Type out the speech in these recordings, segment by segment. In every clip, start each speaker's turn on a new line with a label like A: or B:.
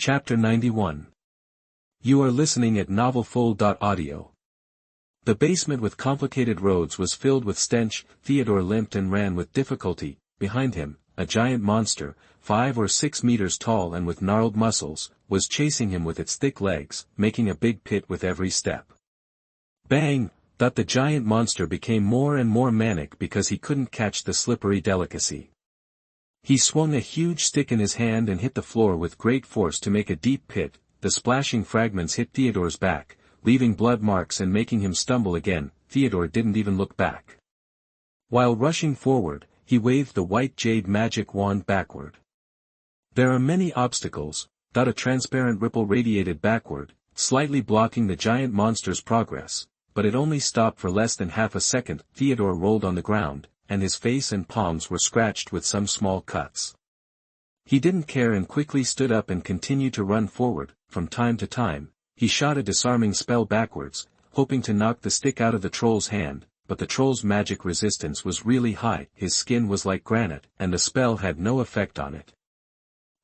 A: Chapter 91. You are listening at novelfull.audio. The basement with complicated roads was filled with stench. Theodore limped and ran with difficulty. Behind him, a giant monster, 5 or 6 meters tall and with gnarled muscles, was chasing him with its thick legs, making a big pit with every step. Bang! Thought the giant monster became more and more manic because he couldn't catch the slippery delicacy. He swung a huge stick in his hand and hit the floor with great force to make a deep pit. The splashing fragments hit Theodore's back, leaving blood marks and making him stumble again. Theodore didn't even look back. While rushing forward, he waved the white jade magic wand backward. There are many obstacles. A transparent ripple radiated backward, slightly blocking the giant monster's progress, but it only stopped for less than half a second. Theodore rolled on the ground, and his face and palms were scratched with some small cuts. He didn't care and quickly stood up and continued to run forward. From time to time, he shot a disarming spell backwards, hoping to knock the stick out of the troll's hand, but the troll's magic resistance was really high. His skin was like granite, and the spell had no effect on it.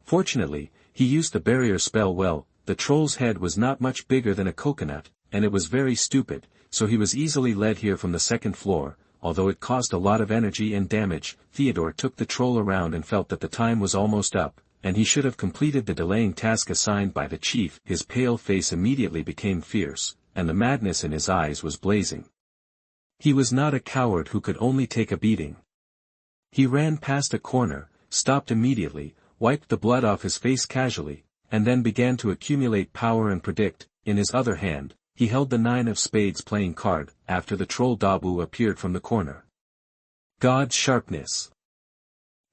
A: Fortunately, he used the barrier spell well. The troll's head was not much bigger than a coconut, and it was very stupid, so he was easily led here from the second floor. Although it caused a lot of energy and damage, Theodore took the troll around and felt that the time was almost up, and he should have completed the delaying task assigned by the chief. His pale face immediately became fierce, and the madness in his eyes was blazing. He was not a coward who could only take a beating. He ran past a corner, stopped immediately, wiped the blood off his face casually, and then began to accumulate power and predict. In his other hand, he held the 9 of spades playing card. After the troll Dabu appeared from the corner. God's sharpness.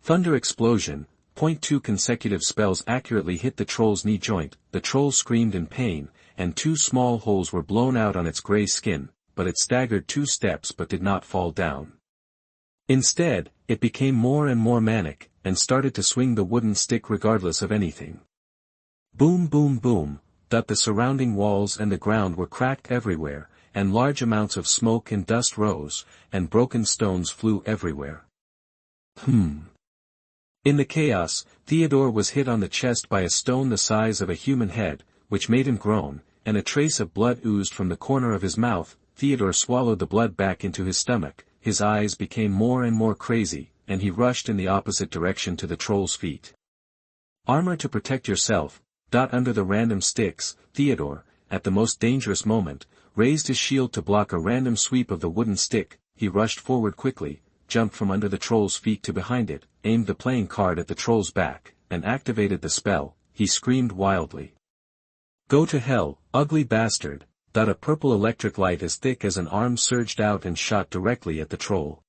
A: Thunder explosion. 2 consecutive spells accurately hit the troll's knee joint. The troll screamed in pain, and 2 small holes were blown out on its gray skin, but it staggered 2 steps but did not fall down. Instead, it became more and more manic, and started to swing the wooden stick regardless of anything. Boom boom boom. The surrounding walls and the ground were cracked everywhere, and large amounts of smoke and dust rose, and broken stones flew everywhere. In the chaos, Theodore was hit on the chest by a stone the size of a human head, which made him groan, and a trace of blood oozed from the corner of his mouth. Theodore swallowed the blood back into his stomach. His eyes became more and more crazy, and he rushed in the opposite direction to the troll's feet. Armor to protect yourself. Under the random sticks, Theodore, at the most dangerous moment, raised his shield to block a random sweep of the wooden stick. He rushed forward quickly, jumped from under the troll's feet to behind it, aimed the playing card at the troll's back, and activated the spell. He screamed wildly. Go to hell, ugly bastard! A purple electric light as thick as an arm surged out and shot directly at the troll.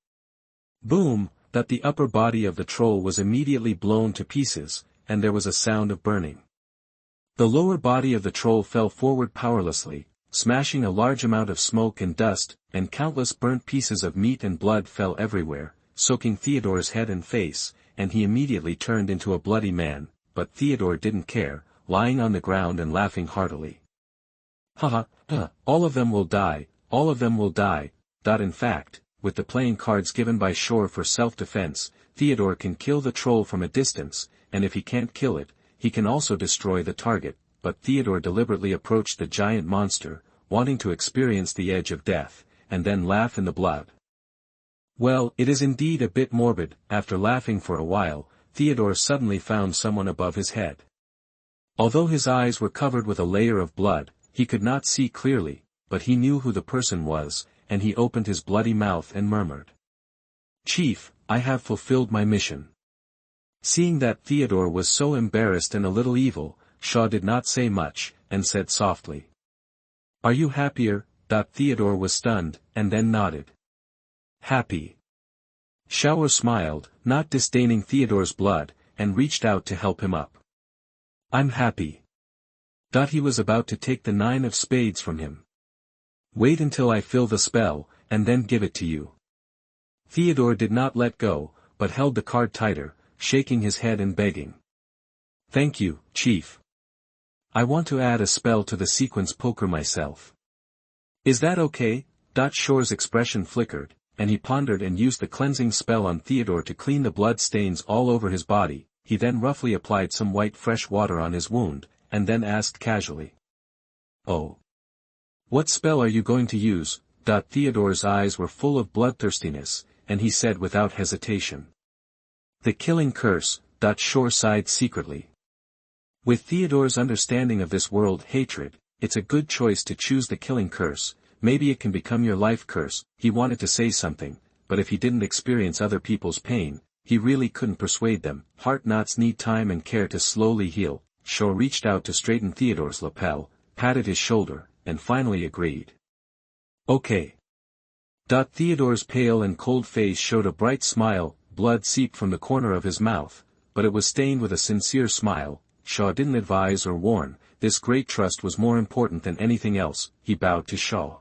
A: Boom! The upper body of the troll was immediately blown to pieces, and there was a sound of burning. The lower body of the troll fell forward powerlessly, smashing a large amount of smoke and dust, and countless burnt pieces of meat and blood fell everywhere, soaking Theodore's head and face, and he immediately turned into a bloody man. But Theodore didn't care, lying on the ground and laughing heartily. All of them will die, all of them will die. In fact, with the playing cards given by Shore for self-defense, Theodore can kill the troll from a distance, and if he can't kill it, he can also destroy the target. But Theodore deliberately approached the giant monster, wanting to experience the edge of death, and then laugh in the blood. Well, it is indeed a bit morbid. After laughing for a while, Theodore suddenly found someone above his head. Although his eyes were covered with a layer of blood, he could not see clearly, but he knew who the person was, and he opened his bloody mouth and murmured. Chief, I have fulfilled my mission. Seeing that Theodore was so embarrassed and a little evil, Shaw did not say much, and said softly. Are you happier? Theodore was stunned, and then nodded. Happy. Shaw smiled, not disdaining Theodore's blood, and reached out to help him up. I'm happy. He was about to take the 9 of spades from him. Wait until I fill the spell, and then give it to you. Theodore did not let go, but held the card tighter, shaking his head and begging. Thank you, Chief. I want to add a spell to the sequence poker myself. Is that okay? Shore's expression flickered, and he pondered and used the cleansing spell on Theodore to clean the blood stains all over his body. He then roughly applied some white fresh water on his wound, and then asked casually. "Oh. What spell are you going to use?" Theodore's eyes were full of bloodthirstiness, and he said without hesitation. "The killing curse." Shaw sighed secretly. With Theodore's understanding of this world hatred, it's a good choice to choose the killing curse. Maybe it can become your life curse. He wanted to say something, but if he didn't experience other people's pain, he really couldn't persuade them. Heart knots need time and care to slowly heal. Shaw reached out to straighten Theodore's lapel, patted his shoulder, and finally agreed. "Okay." Theodore's pale and cold face showed a bright smile. Blood seeped from the corner of his mouth, but it was stained with a sincere smile. Shaw didn't advise or warn, this great trust was more important than anything else. He bowed to Shaw.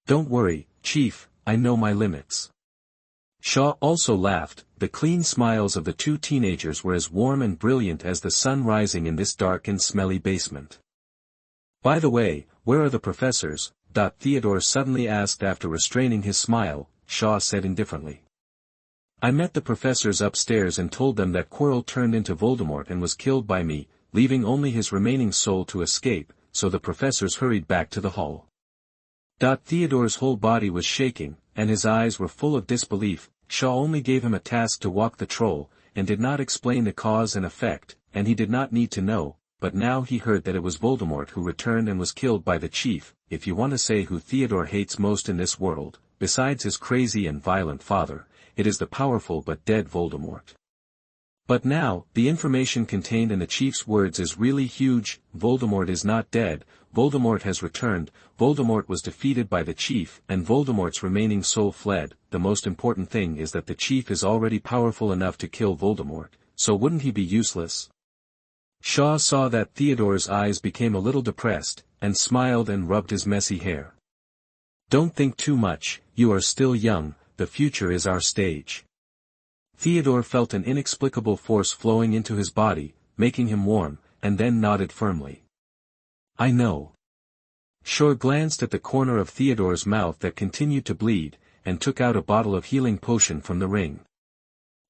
A: "Don't worry, Chief, I know my limits." Shaw also laughed. The clean smiles of the two teenagers were as warm and brilliant as the sun rising in this dark and smelly basement. "By the way, where are the professors?" Theodore suddenly asked after restraining his smile. Shaw said indifferently. "I met the professors upstairs and told them that Quirrell turned into Voldemort and was killed by me, leaving only his remaining soul to escape, so the professors hurried back to the hall." Theodore's whole body was shaking, and his eyes were full of disbelief. Shaw only gave him a task to walk the troll, and did not explain the cause and effect, and he did not need to know, but now he heard that it was Voldemort who returned and was killed by the chief. If you want to say who Theodore hates most in this world, besides his crazy and violent father, it is the powerful but dead Voldemort. But now, the information contained in the chief's words is really huge. Voldemort is not dead, Voldemort has returned, Voldemort was defeated by the chief, and Voldemort's remaining soul fled. The most important thing is that the chief is already powerful enough to kill Voldemort, so wouldn't he be useless? Shaw saw that Theodore's eyes became a little depressed, and smiled and rubbed his messy hair. "Don't think too much, you are still young, the future is our stage." Theodore felt an inexplicable force flowing into his body, making him warm, and then nodded firmly. "I know." Shaw glanced at the corner of Theodore's mouth that continued to bleed, and took out a bottle of healing potion from the ring.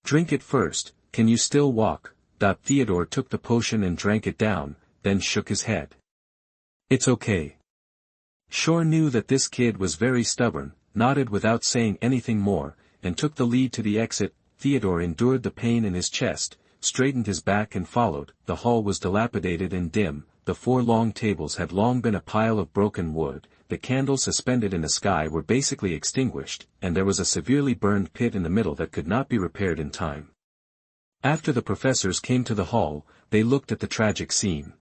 A: "Drink it first, can you still walk?" Theodore took the potion and drank it down, then shook his head. "It's okay." Shaw knew that this kid was very stubborn, nodded without saying anything more, and took the lead to the exit. Theodore endured the pain in his chest, straightened his back and followed. The hall was dilapidated and dim, the 4 long tables had long been a pile of broken wood, the candles suspended in the sky were basically extinguished, and there was a severely burned pit in the middle that could not be repaired in time. After the professors came to the hall, they looked at the tragic scene.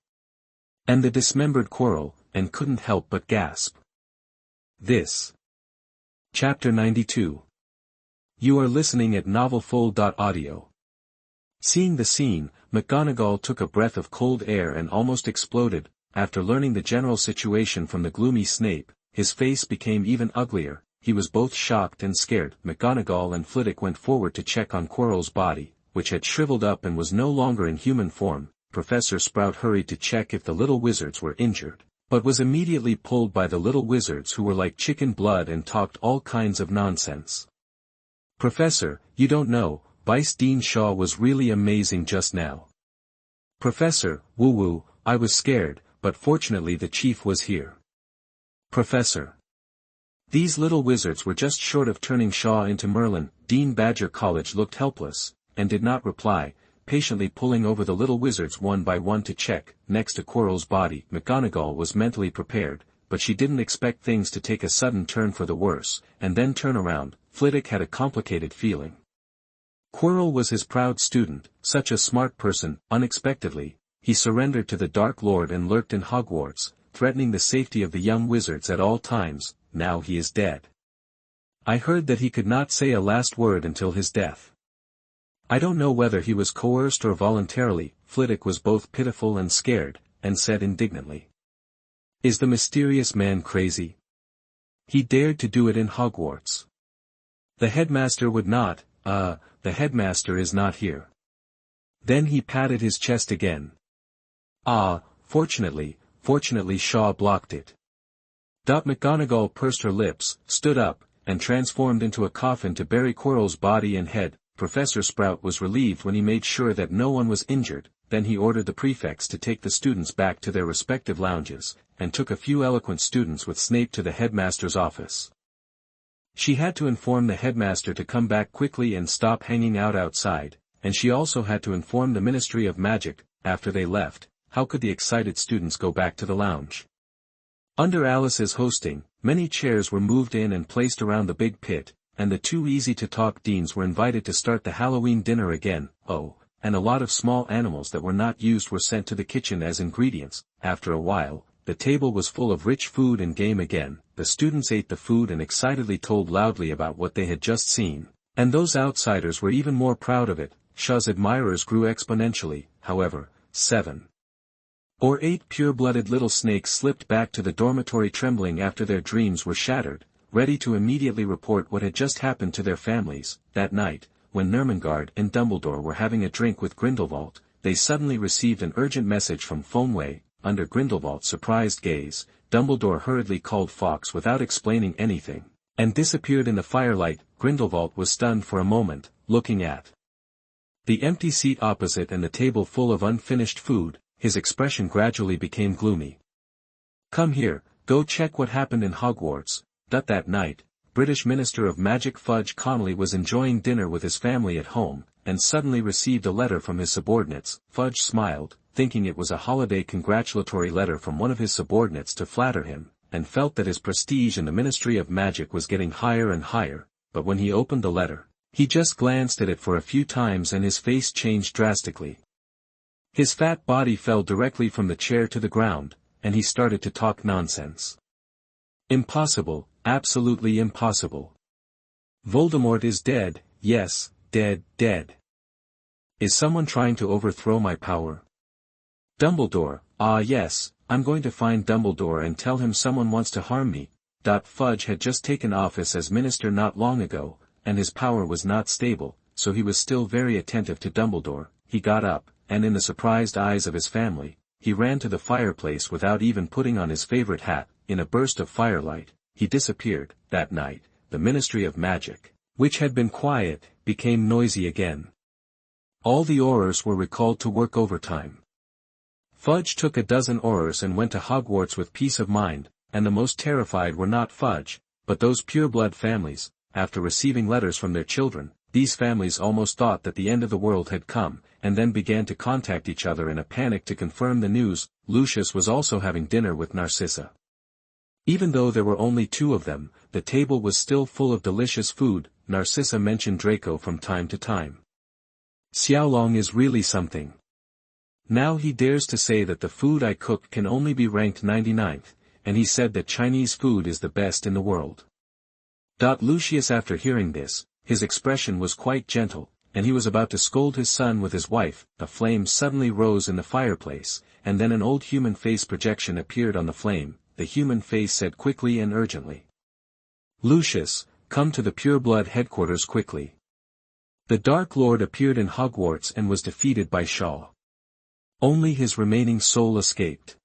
A: And the dismembered Quirrell, and couldn't help but gasp. This. Chapter 92. You are listening at novelfull.audio. Seeing the scene, McGonagall took a breath of cold air and almost exploded. After learning the general situation from the gloomy Snape, his face became even uglier. He was both shocked and scared. McGonagall and Flitwick went forward to check on Quirrell's body, which had shriveled up and was no longer in human form. Professor Sprout hurried to check if the little wizards were injured, but was immediately pulled by the little wizards who were like chicken blood and talked all kinds of nonsense. "Professor, you don't know, Vice Dean Shaw was really amazing just now." "Professor, woo-woo, I was scared, but fortunately the chief was here." "Professor." These little wizards were just short of turning Shaw into Merlin. Dean Badger College looked helpless, and did not reply, patiently pulling over the little wizards one by one to check. Next to Quirrell's body, McGonagall was mentally prepared, but she didn't expect things to take a sudden turn for the worse, and then turn around. Flitwick had a complicated feeling. Quirrell was his proud student, such a smart person. Unexpectedly, he surrendered to the Dark Lord and lurked in Hogwarts, threatening the safety of the young wizards at all times. Now he is dead. I heard that he could not say a last word until his death. I don't know whether he was coerced or voluntarily. Flitwick was both pitiful and scared, and said indignantly. "Is the mysterious man crazy? He dared to do it in Hogwarts. The headmaster would not, the headmaster is not here." Then he patted his chest again. Fortunately Shaw blocked it. McGonagall pursed her lips, stood up, and transformed into a coffin to bury Quirrell's body and head. Professor Sprout was relieved when he made sure that no one was injured. then he ordered the prefects to take the students back to their respective lounges, and took a few eloquent students with Snape to the headmaster's office. She had to inform the headmaster to come back quickly and stop hanging out outside, and she also had to inform the Ministry of Magic. After they left, how could the excited students go back to the lounge? Under Alice's hosting, many chairs were moved in and placed around the big pit, and the two easy-to-talk deans were invited to start the Halloween dinner again. Oh, and a lot of small animals that were not used were sent to the kitchen as ingredients. After a while, the table was full of rich food and game again. The students ate the food and excitedly told loudly about what they had just seen, and those outsiders were even more proud of it. Shaw's admirers grew exponentially. However, 7 or 8 pure-blooded little snakes slipped back to the dormitory trembling after their dreams were shattered, ready to immediately report what had just happened to their families. That night, when Ermengarde and Dumbledore were having a drink with Grindelwald, they suddenly received an urgent message from Fonway. Under Grindelwald's surprised gaze, Dumbledore hurriedly called Fawkes without explaining anything, and disappeared in the firelight. Grindelwald was stunned for a moment, looking at the empty seat opposite and the table full of unfinished food. His expression gradually became gloomy. "Come here, go check what happened in Hogwarts." That night, British Minister of Magic Fudge Connolly was enjoying dinner with his family at home, and suddenly received a letter from his subordinates. Fudge smiled, thinking it was a holiday congratulatory letter from one of his subordinates to flatter him, and felt that his prestige in the Ministry of Magic was getting higher and higher. But when he opened the letter, he just glanced at it for a few times and his face changed drastically. His fat body fell directly from the chair to the ground, and he started to talk nonsense. "Impossible, absolutely impossible. Voldemort is dead, yes, dead, dead. Is someone trying to overthrow my power? Dumbledore, ah yes, I'm going to find Dumbledore and tell him someone wants to harm me." Fudge had just taken office as minister not long ago, and his power was not stable, so he was still very attentive to Dumbledore. He got up, and in the surprised eyes of his family, he ran to the fireplace without even putting on his favorite hat. In a burst of firelight, he disappeared. That night, the Ministry of Magic, which had been quiet, became noisy again. All the Aurors were recalled to work overtime. Fudge took a dozen Aurors and went to Hogwarts with peace of mind, and the most terrified were not Fudge, but those pure-blood families. After receiving letters from their children, these families almost thought that the end of the world had come, and then began to contact each other in a panic to confirm the news. Lucius was also having dinner with Narcissa. Even though there were only 2 of them, the table was still full of delicious food. Narcissa mentioned Draco from time to time. "Xiaolong is really something. Now he dares to say that the food I cook can only be ranked 99th, and he said that Chinese food is the best in the world." Lucius, after hearing this, his expression was quite gentle, and he was about to scold his son with his wife. A flame suddenly rose in the fireplace, and then an old human face projection appeared on the flame. The human face said quickly and urgently, "Lucius, come to the Pure-Blood headquarters quickly." The Dark Lord appeared in Hogwarts and was defeated by Shaw. Only his remaining soul escaped.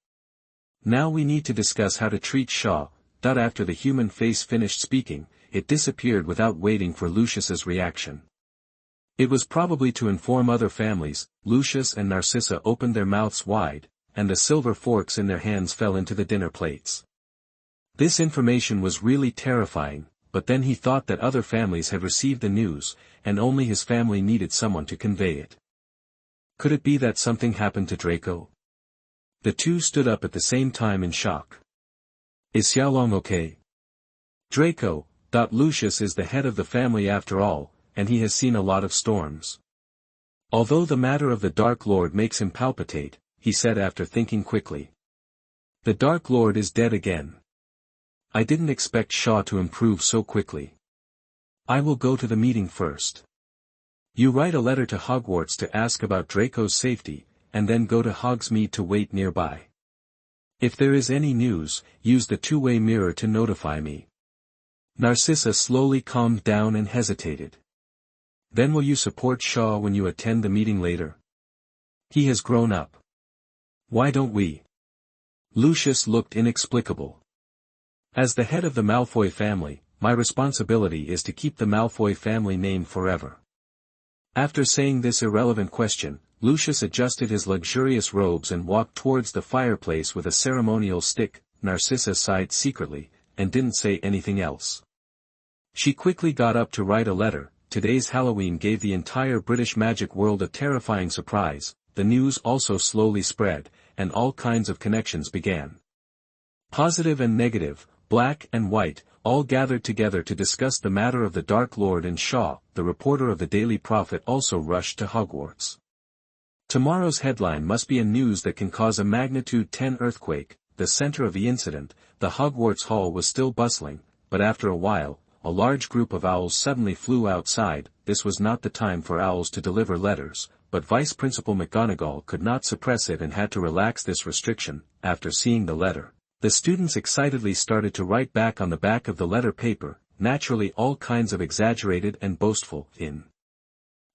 A: "Now we need to discuss how to treat Shaw." After the human face finished speaking, it disappeared without waiting for Lucius's reaction. It was probably to inform other families. Lucius and Narcissa opened their mouths wide, and the silver forks in their hands fell into the dinner plates. This information was really terrifying, but then he thought that other families had received the news, and only his family needed someone to convey it. Could it be that something happened to Draco? The two stood up at the same time in shock. "Is Xiaolong okay?" "Draco, Lucius is the head of the family after all, and he has seen a lot of storms. Although the matter of the Dark Lord makes him palpitate," he said after thinking quickly. "The Dark Lord is dead again. I didn't expect Shaw to improve so quickly. I will go to the meeting first. You write a letter to Hogwarts to ask about Draco's safety, and then go to Hogsmeade to wait nearby. If there is any news, use the two-way mirror to notify me." Narcissa slowly calmed down and hesitated. "Then will you support Shaw when you attend the meeting later? He has grown up. Why don't we?" Lucius looked inexplicable. "As the head of the Malfoy family, my responsibility is to keep the Malfoy family name forever." After saying this irrelevant question, Lucius adjusted his luxurious robes and walked towards the fireplace with a ceremonial stick. Narcissa sighed secretly, and didn't say anything else. She quickly got up to write a letter. Today's Halloween gave the entire British magic world a terrifying surprise. The news also slowly spread, and all kinds of connections began. Positive and negative, black and white, all gathered together to discuss the matter of the Dark Lord, and Shaw, the reporter of the Daily Prophet, also rushed to Hogwarts. Tomorrow's headline must be a news that can cause a magnitude 10 earthquake. The center of the incident, the Hogwarts Hall, was still bustling, but after a while, a large group of owls suddenly flew outside. This was not the time for owls to deliver letters, but Vice Principal McGonagall could not suppress it and had to relax this restriction. After seeing the letter, the students excitedly started to write back on the back of the letter paper, naturally all kinds of exaggerated and boastful. In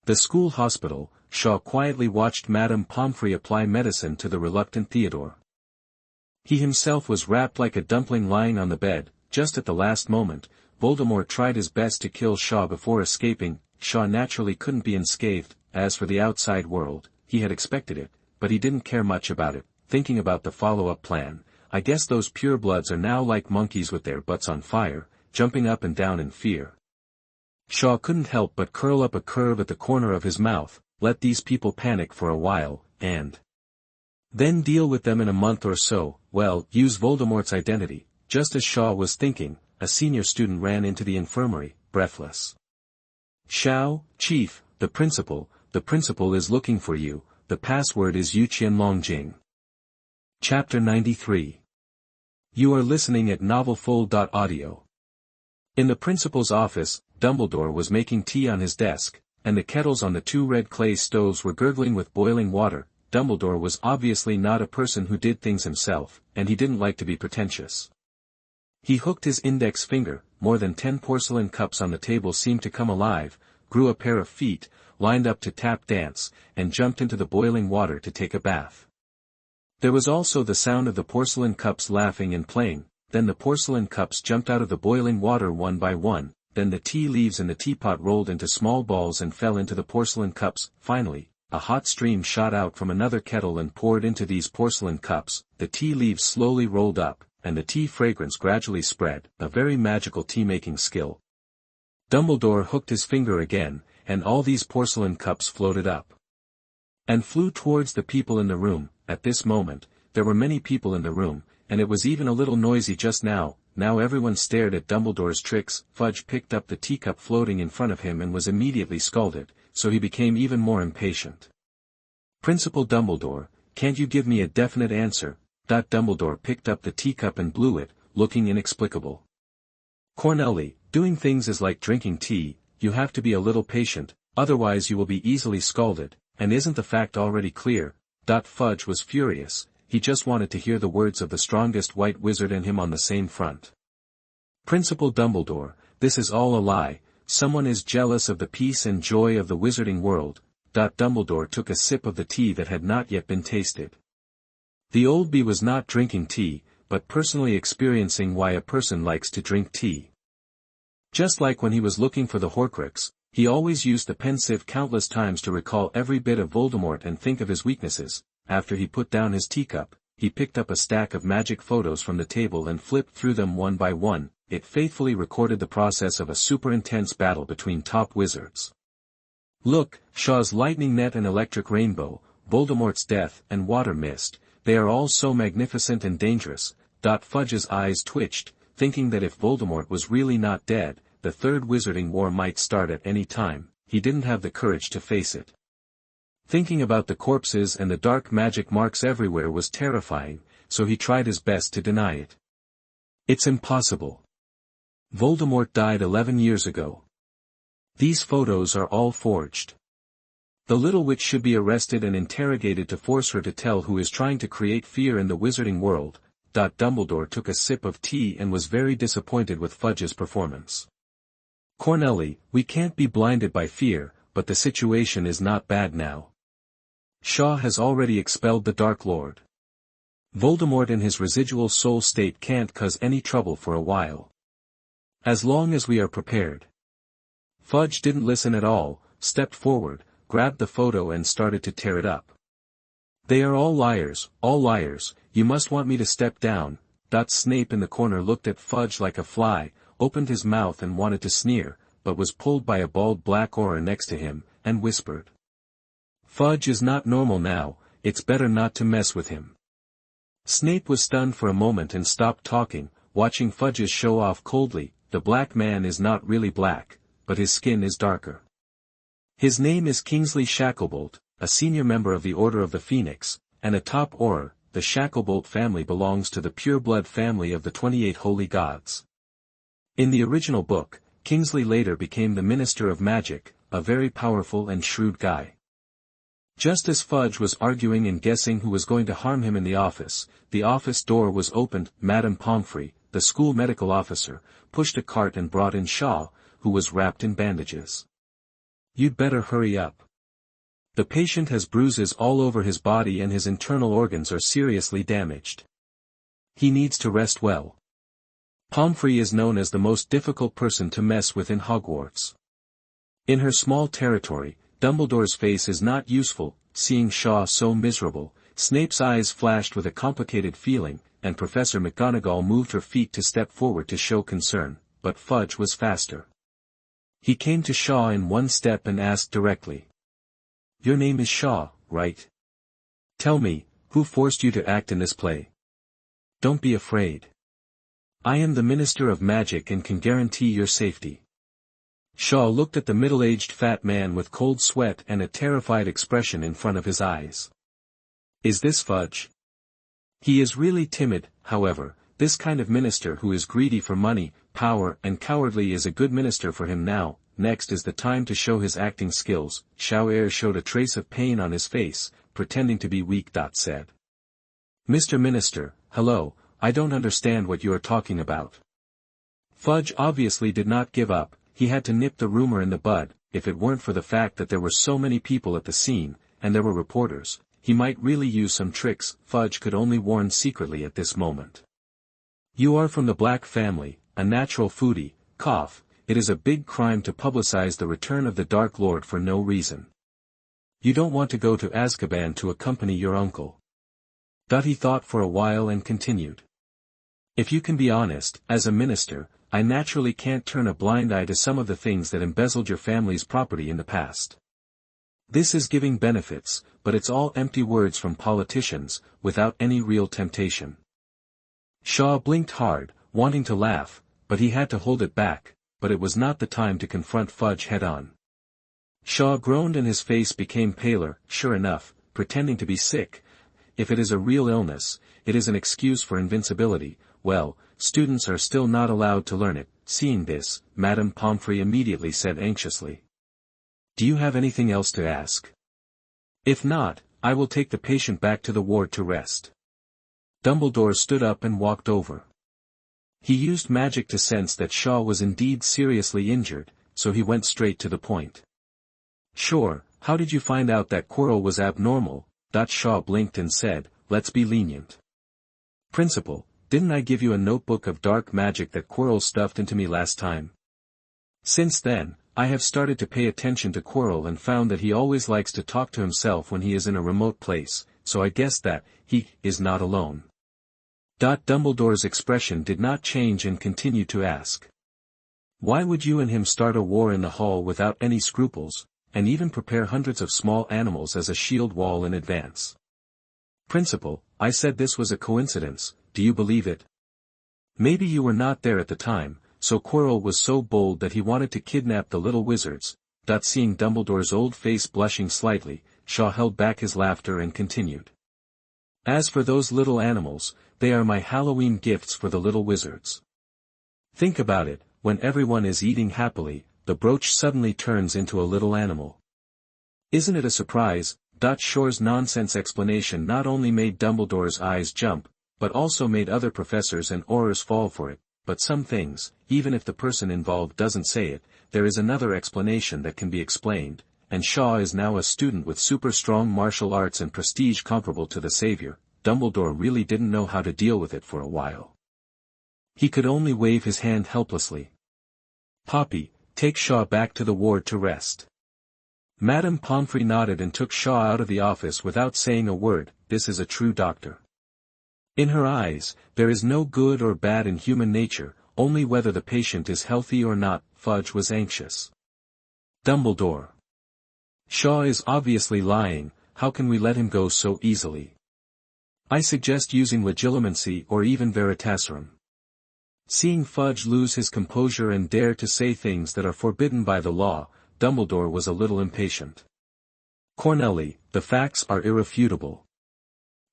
A: the school hospital, Shaw quietly watched Madame Pomfrey apply medicine to the reluctant Theodore. He himself was wrapped like a dumpling lying on the bed. Just at the last moment, Voldemort tried his best to kill Shaw before escaping. Shaw naturally couldn't be unscathed. As for the outside world, he had expected it, but he didn't care much about it, thinking about the follow-up plan. I guess those purebloods are now like monkeys with their butts on fire, jumping up and down in fear. Shaw couldn't help but curl up a curve at the corner of his mouth. Let these people panic for a while, and then deal with them in a month or so. Well, use Voldemort's identity. Just as Shaw was thinking, a senior student ran into the infirmary, breathless. "Shao, Chief, the principal is looking for you. The password is Yuqianlongjing." Chapter 93. You are listening at novelfull.audio. In the principal's office, Dumbledore was making tea on his desk, and the kettles on the two red clay stoves were gurgling with boiling water. Dumbledore was obviously not a person who did things himself, and he didn't like to be pretentious. He hooked his index finger. More than 10 porcelain cups on the table seemed to come alive, grew a pair of feet, lined up to tap dance, and jumped into the boiling water to take a bath. There was also the sound of the porcelain cups laughing and playing. Then the porcelain cups jumped out of the boiling water one by one. Then the tea leaves in the teapot rolled into small balls and fell into the porcelain cups. Finally, a hot stream shot out from another kettle and poured into these porcelain cups. The tea leaves slowly rolled up, and the tea fragrance gradually spread. A very magical tea-making skill. Dumbledore hooked his finger again, and all these porcelain cups floated up and flew towards the people in the room. At this moment, there were many people in the room, and it was even a little noisy just now. Now everyone stared at Dumbledore's tricks. Fudge picked up the teacup floating in front of him and was immediately scalded, so he became even more impatient. "Principal Dumbledore, can't you give me a definite answer?" Dumbledore picked up the teacup and blew it, looking inexplicable. "Cornelli, doing things is like drinking tea. You have to be a little patient, otherwise you will be easily scalded, and isn't the fact already clear?" Fudge was furious. He just wanted to hear the words of the strongest white wizard and him on the same front. "Principal Dumbledore, this is all a lie. Someone is jealous of the peace and joy of the wizarding world." Dumbledore took a sip of the tea that had not yet been tasted. The old bee was not drinking tea, but personally experiencing why a person likes to drink tea. Just like when he was looking for the Horcrux, he always used the pensieve countless times to recall every bit of Voldemort and think of his weaknesses. After he put down his teacup, he picked up a stack of magic photos from the table and flipped through them one by one. It faithfully recorded the process of a super intense battle between top wizards. "Look, Shaw's lightning net and electric rainbow, Voldemort's death and water mist, they are all so magnificent and dangerous." Fudge's eyes twitched, thinking that if Voldemort was really not dead, the Third Wizarding War might start at any time. He didn't have the courage to face it. Thinking about the corpses and the dark magic marks everywhere was terrifying, so he tried his best to deny it. "It's impossible. Voldemort died 11 years ago. These photos are all forged. The little witch should be arrested and interrogated to force her to tell who is trying to create fear in the wizarding world." Dumbledore took a sip of tea and was very disappointed with Fudge's performance. "Cornelli, we can't be blinded by fear, but the situation is not bad now. Shaw has already expelled the Dark Lord. Voldemort in his residual soul state can't cause any trouble for a while. As long as we are prepared." Fudge didn't listen at all, stepped forward, grabbed the photo and started to tear it up. "They are all liars, you must want me to step down." Snape in the corner looked at Fudge like a fly, opened his mouth and wanted to sneer, but was pulled by a bald black aura next to him, and whispered. "Fudge is not normal now, it's better not to mess with him." Snape was stunned for a moment and stopped talking, watching Fudge's show off coldly. "The black man is not really black, but his skin is darker. His name is Kingsley Shacklebolt, a senior member of the Order of the Phoenix, and a top Auror. The Shacklebolt family belongs to the pure-blood family of the 28 Holy Gods." In the original book, Kingsley later became the Minister of Magic, a very powerful and shrewd guy. Just as Fudge was arguing and guessing who was going to harm him in the office door was opened. Madame Pomfrey, the school medical officer, pushed a cart and brought in Shaw, who was wrapped in bandages. "You'd better hurry up. The patient has bruises all over his body and his internal organs are seriously damaged. He needs to rest well." Pomfrey is known as the most difficult person to mess with in Hogwarts. In her small territory, Dumbledore's face is not useful. Seeing Shaw so miserable, Snape's eyes flashed with a complicated feeling, and Professor McGonagall moved her feet to step forward to show concern, but Fudge was faster. He came to Shaw in one step and asked directly. "Your name is Shaw, right? Tell me, who forced you to act in this play? Don't be afraid. I am the Minister of Magic and can guarantee your safety." Shaw looked at the middle-aged fat man with cold sweat and a terrified expression in front of his eyes. "Is this Fudge?" "He is really timid, however. This kind of minister who is greedy for money, power and cowardly is a good minister for him now. Next is the time to show his acting skills." Shaw showed a trace of pain on his face, pretending to be weak. Said. "Mr. Minister, hello, I don't understand what you are talking about." Fudge obviously did not give up. He had to nip the rumor in the bud. If it weren't for the fact that there were so many people at the scene, and there were reporters, he might really use some tricks. Fudge could only warn secretly at this moment. "You are from the Black family, a natural foodie, cough. It is a big crime to publicize the return of the Dark Lord for no reason. You don't want to go to Azkaban to accompany your uncle." He thought for a while and continued. "If you can be honest, as a minister, I naturally can't turn a blind eye to some of the things that embezzled your family's property in the past. This is giving benefits, but it's all empty words from politicians, without any real temptation." Shaw blinked hard, wanting to laugh, but he had to hold it back. But it was not the time to confront Fudge head-on. Shaw groaned and his face became paler. "Sure enough, pretending to be sick. If it is a real illness, it is an excuse for invincibility. Well, students are still not allowed to learn it." Seeing this, Madame Pomfrey immediately said anxiously. "Do you have anything else to ask? If not, I will take the patient back to the ward to rest." Dumbledore stood up and walked over. He used magic to sense that Shaw was indeed seriously injured, so he went straight to the point. "Sure, how did you find out that Quirrell was abnormal?" Shaw blinked and said, "Let's be lenient. Principal, didn't I give you a notebook of dark magic that Quirrell stuffed into me last time? Since then, I have started to pay attention to Quirrell and found that he always likes to talk to himself when he is in a remote place, so I guess that he is not alone." Dumbledore's expression did not change and continued to ask. "Why would you and him start a war in the hall without any scruples, and even prepare hundreds of small animals as a shield wall in advance?" "Principal, I said this was a coincidence, do you believe it? Maybe you were not there at the time, so Quirrell was so bold that he wanted to kidnap the little wizards." Seeing Dumbledore's old face blushing slightly, Shaw held back his laughter and continued. "As for those little animals, they are my Halloween gifts for the little wizards. Think about it, when everyone is eating happily, the brooch suddenly turns into a little animal. Isn't it a surprise?" Shaw's nonsense explanation not only made Dumbledore's eyes jump, but also made other professors and Aurors fall for it. But some things, even if the person involved doesn't say it, there is another explanation that can be explained, and Shaw is now a student with super strong martial arts and prestige comparable to the Savior. Dumbledore really didn't know how to deal with it for a while. He could only wave his hand helplessly. "Poppy, take Shaw back to the ward to rest." Madame Pomfrey nodded and took Shaw out of the office without saying a word. This is a true doctor. In her eyes, there is no good or bad in human nature, only whether the patient is healthy or not. Fudge was anxious. Dumbledore. Shaw is obviously lying, how can we let him go so easily? I suggest using legilimency or even veritaserum. Seeing Fudge lose his composure and dare to say things that are forbidden by the law, Dumbledore was a little impatient. Corneli, the facts are irrefutable.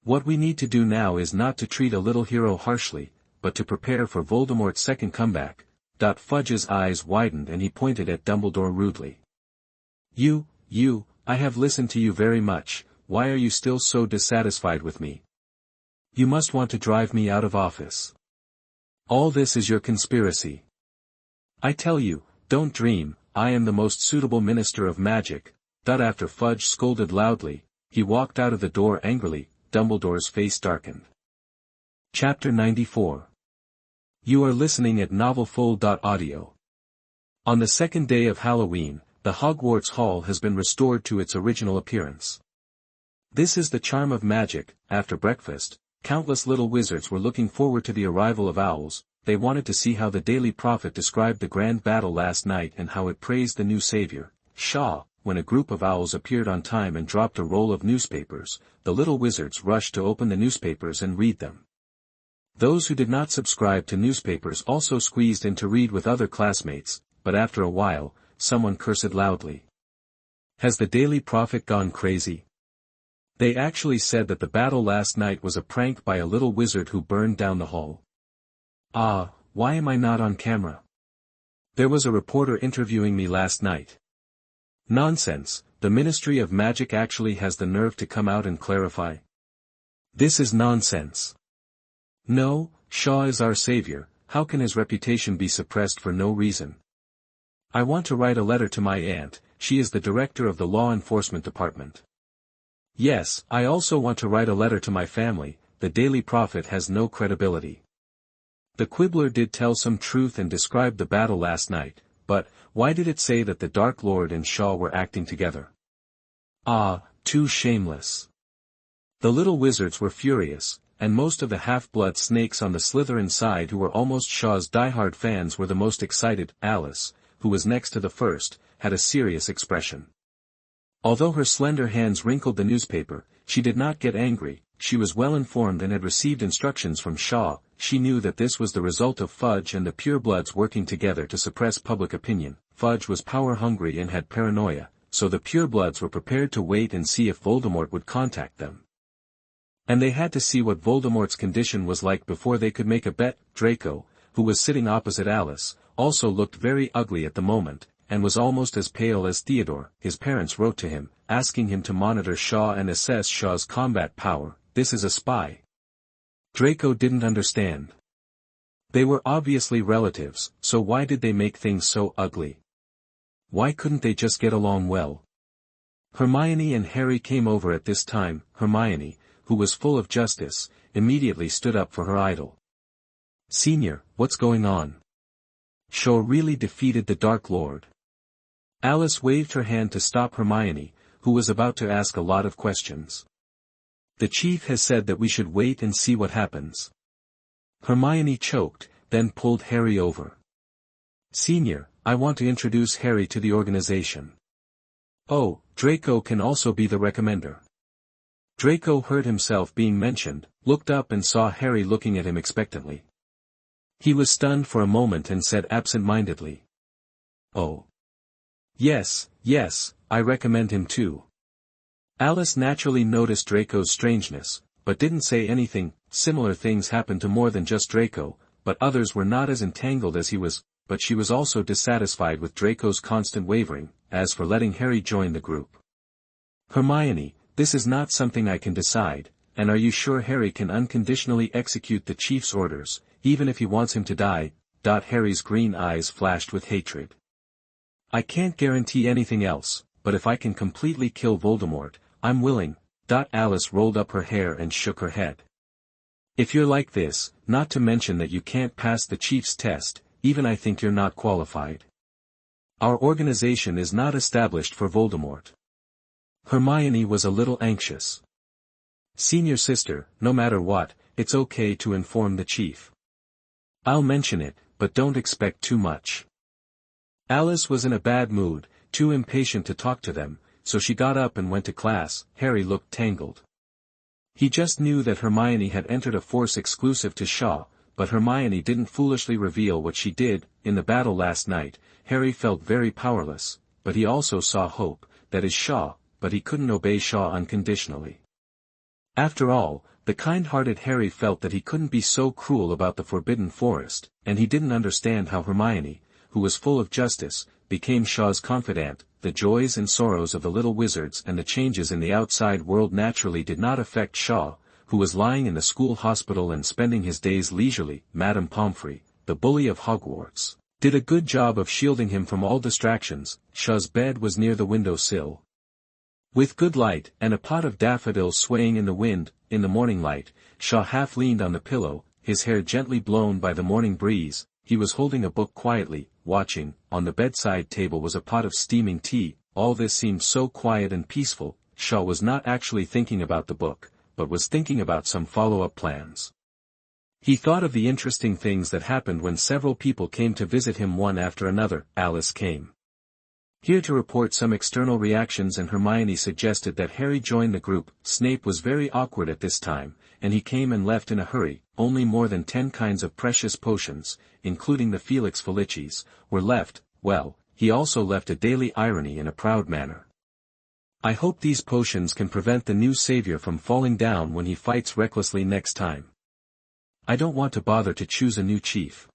A: What we need to do now is not to treat a little hero harshly, but to prepare for Voldemort's second comeback. Fudge's eyes widened and he pointed at Dumbledore rudely. You, I have listened to you very much, why are you still so dissatisfied with me? You must want to drive me out of office. All this is your conspiracy. I tell you, don't dream, I am the most suitable minister of magic. After Fudge scolded loudly, he walked out of the door angrily. Dumbledore's face darkened. Chapter 94. You are listening at novelfull.audio. On the second day of Halloween, the Hogwarts Hall has been restored to its original appearance. This is the charm of magic. After breakfast, countless little wizards were looking forward to the arrival of owls. They wanted to see how the Daily Prophet described the grand battle last night and how it praised the new savior, Shaw. When a group of owls appeared on time and dropped a roll of newspapers, the little wizards rushed to open the newspapers and read them. Those who did not subscribe to newspapers also squeezed in to read with other classmates, but after a while, someone cursed loudly. Has the Daily Prophet gone crazy? They actually said that the battle last night was a prank by a little wizard who burned down the hall. Ah, why am I not on camera? There was a reporter interviewing me last night. Nonsense, the Ministry of Magic actually has the nerve to come out and clarify. This is nonsense. No, Shaw is our savior, how can his reputation be suppressed for no reason? I want to write a letter to my aunt, she is the director of the Law Enforcement Department. Yes, I also want to write a letter to my family, the Daily Prophet has no credibility. The Quibbler did tell some truth and described the battle last night, but, why did it say that the Dark Lord and Shaw were acting together? Ah, too shameless. The little wizards were furious, and most of the half-blood snakes on the Slytherin side who were almost Shaw's diehard fans were the most excited. Alice, who was next to the first, had a serious expression. Although her slender hands wrinkled the newspaper, she did not get angry, she was well informed and had received instructions from Shaw. She knew that this was the result of Fudge and the purebloods working together to suppress public opinion. Fudge was power-hungry and had paranoia, so the purebloods were prepared to wait and see if Voldemort would contact them. And they had to see what Voldemort's condition was like before they could make a bet. Draco, who was sitting opposite Alice, also looked very ugly at the moment, and was almost as pale as Theodore. His parents wrote to him, asking him to monitor Shaw and assess Shaw's combat power. This is a spy. Draco didn't understand. They were obviously relatives, so why did they make things so ugly? Why couldn't they just get along well? Hermione and Harry came over at this time. Hermione, who was full of justice, immediately stood up for her idol. Senior, what's going on? Shaw really defeated the Dark Lord. Alice waved her hand to stop Hermione, who was about to ask a lot of questions. The chief has said that we should wait and see what happens. Hermione choked, then pulled Harry over. Senior, I want to introduce Harry to the organization. Oh, Draco can also be the recommender. Draco heard himself being mentioned, looked up and saw Harry looking at him expectantly. He was stunned for a moment and said absent-mindedly. Oh. Yes, I recommend him too. Alice naturally noticed Draco's strangeness, but didn't say anything. Similar things happened to more than just Draco, but others were not as entangled as he was, but she was also dissatisfied with Draco's constant wavering. As for letting Harry join the group. Hermione, this is not something I can decide, and are you sure Harry can unconditionally execute the chief's orders, even if he wants him to die? Harry's green eyes flashed with hatred. I can't guarantee anything else, but if I can completely kill Voldemort, I'm willing. Alice rolled up her hair and shook her head. If you're like this, not to mention that you can't pass the chief's test, even I think you're not qualified. Our organization is not established for Voldemort. Hermione was a little anxious. "Senior sister, no matter what, it's okay to inform the chief. I'll mention it, but don't expect too much." Alice was in a bad mood, too impatient to talk to them, so she got up and went to class. Harry looked tangled. He just knew that Hermione had entered a force exclusive to Shaw, but Hermione didn't foolishly reveal what she did. In the battle last night, Harry felt very powerless, but he also saw hope, that is Shaw, but he couldn't obey Shaw unconditionally. After all, the kind-hearted Harry felt that he couldn't be so cruel about the Forbidden Forest, and he didn't understand how Hermione, who was full of justice, became Shaw's confidant. The joys and sorrows of the little wizards and the changes in the outside world naturally did not affect Shaw, who was lying in the school hospital and spending his days leisurely. Madame Pomfrey, the bully of Hogwarts, did a good job of shielding him from all distractions. Shaw's bed was near the window sill, with good light, and a pot of daffodils swaying in the wind. In the morning light, Shaw half leaned on the pillow, his hair gently blown by the morning breeze. He was holding a book quietly, watching. On the bedside table was a pot of steaming tea. All this seemed so quiet and peaceful. Shaw was not actually thinking about the book, but was thinking about some follow-up plans. He thought of the interesting things that happened when several people came to visit him one after another. Alice came here to report some external reactions, and Hermione suggested that Harry join the group. Snape was very awkward at this time, and he came and left in a hurry. Only more than 10 kinds of precious potions, including the Felix Felicis, were left. Well, he also left a daily irony in a proud manner. "I hope these potions can prevent the new savior from falling down when he fights recklessly next time. I don't want to bother to choose a new chief."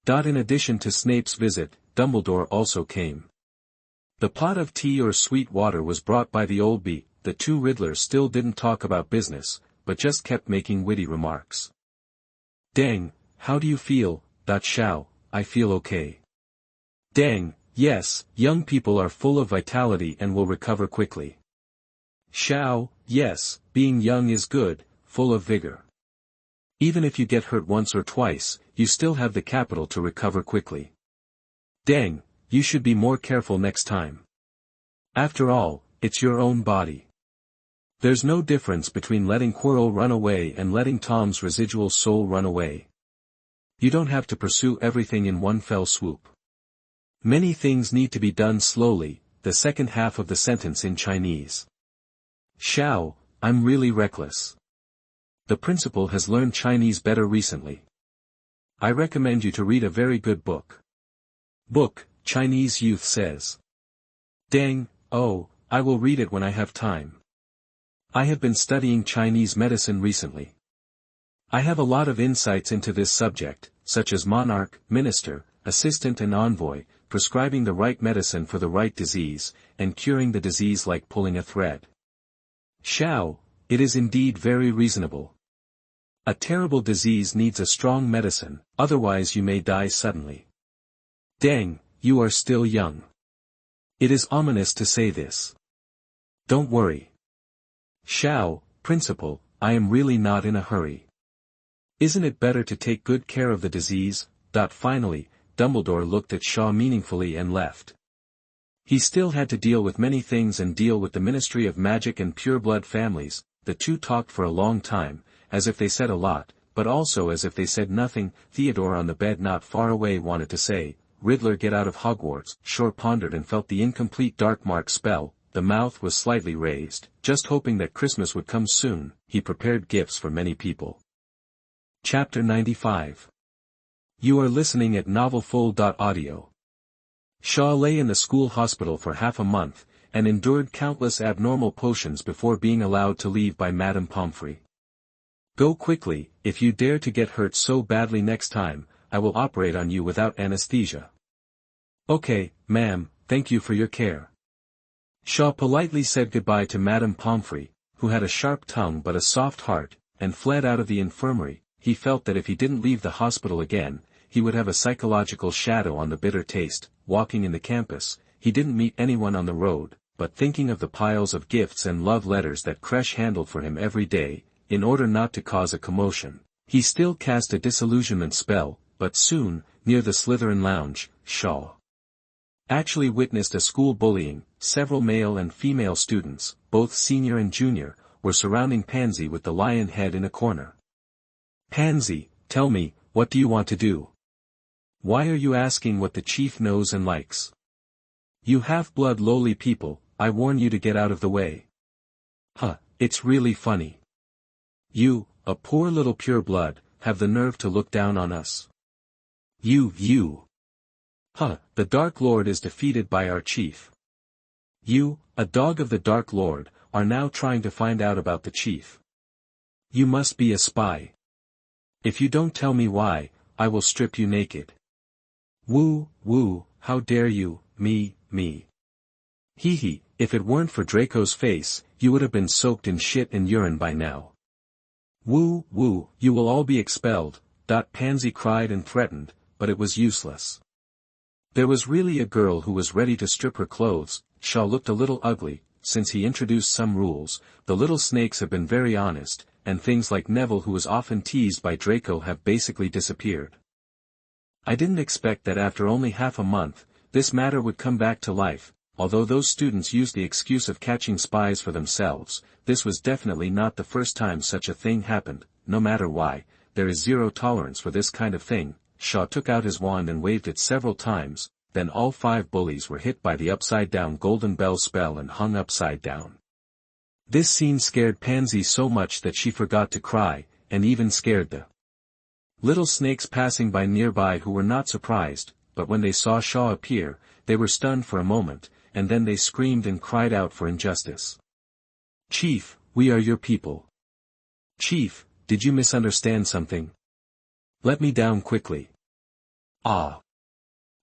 A: In addition to Snape's visit, Dumbledore also came. The pot of tea or sweet water was brought by the old bee. The two Riddlers still didn't talk about business, but just kept making witty remarks. "Dang, how do you feel, Shao?" "I feel okay." "Dang, yes, young people are full of vitality and will recover quickly." "Shao, yes, being young is good, full of vigor. Even if you get hurt once or twice, you still have the capital to recover quickly." "Dang, you should be more careful next time. After all, it's your own body. There's no difference between letting Quirrell run away and letting Tom's residual soul run away. You don't have to pursue everything in one fell swoop. Many things need to be done slowly." The second half of the sentence in Chinese. "Shao, I'm really reckless. The principal has learned Chinese better recently. I recommend you to read a very good book." "Book," Chinese youth says. "Dang, oh, I will read it when I have time. I have been studying Chinese medicine recently. I have a lot of insights into this subject, such as monarch, minister, assistant and envoy, prescribing the right medicine for the right disease, and curing the disease like pulling a thread." "Shao, it is indeed very reasonable. A terrible disease needs a strong medicine, otherwise you may die suddenly. Dang, you are still young. It is ominous to say this. Don't worry. Shao, principal, I am really not in a hurry. Isn't it better to take good care of the disease?" Finally, Dumbledore looked at Shaw meaningfully and left. He still had to deal with many things and deal with the Ministry of Magic and Pureblood families. The two talked for a long time, as if they said a lot, but also as if they said nothing. Theodore on the bed not far away wanted to say, "Riddler, get out of Hogwarts." Shaw pondered and felt the incomplete dark mark spell. The mouth was slightly raised, just hoping that Christmas would come soon. He prepared gifts for many people. Chapter 95. You are listening at novelfull.audio. Shaw lay in the school hospital for half a month, and endured countless abnormal potions before being allowed to leave by Madame Pomfrey. "Go quickly, if you dare to get hurt so badly next time, I will operate on you without anesthesia." "Okay, ma'am, thank you for your care." Shaw politely said goodbye to Madame Pomfrey, who had a sharp tongue but a soft heart, and fled out of the infirmary. He felt that if he didn't leave the hospital again, he would have a psychological shadow on the bitter taste. Walking in the campus, he didn't meet anyone on the road, but thinking of the piles of gifts and love letters that Creche handled for him every day, in order not to cause a commotion, he still cast a disillusionment spell. But soon, near the Slytherin lounge, Shaw actually witnessed a school bullying. several male and female students, both senior and junior, were surrounding Pansy with the lion head in a corner. "Pansy, tell me, what do you want to do? Why are you asking what the chief knows and likes? You half-blood lowly people, I warn you to get out of the way." "Huh, it's really funny. You, a poor little pure-blood, have the nerve to look down on us. You. Huh, the Dark Lord is defeated by our chief. You, a dog of the Dark Lord, are now trying to find out about the chief. You must be a spy. If you don't tell me why, I will strip you naked. Woo, how dare you, me. Hee hee, if it weren't for Draco's face, you would have been soaked in shit and urine by now. Woo, you will all be expelled," Pansy cried and threatened, but it was useless. There was really a girl who was ready to strip her clothes. Shaw looked a little ugly. Since he introduced some rules, the little snakes have been very honest, and things like Neville, who was often teased by Draco, have basically disappeared. I didn't expect that after only half a month, this matter would come back to life. Although those students used the excuse of catching spies for themselves, this was definitely not the first time such a thing happened. No matter why, there is zero tolerance for this kind of thing. Shaw took out his wand and waved it several times, then all 5 bullies were hit by the upside-down golden bell spell and hung upside down. This scene scared Pansy so much that she forgot to cry, and even scared the little snakes passing by nearby, who were not surprised, but when they saw Shaw appear, they were stunned for a moment, and then they screamed and cried out for injustice. "Chief, we are your people. Chief, did you misunderstand something? Let me down quickly." "Ah.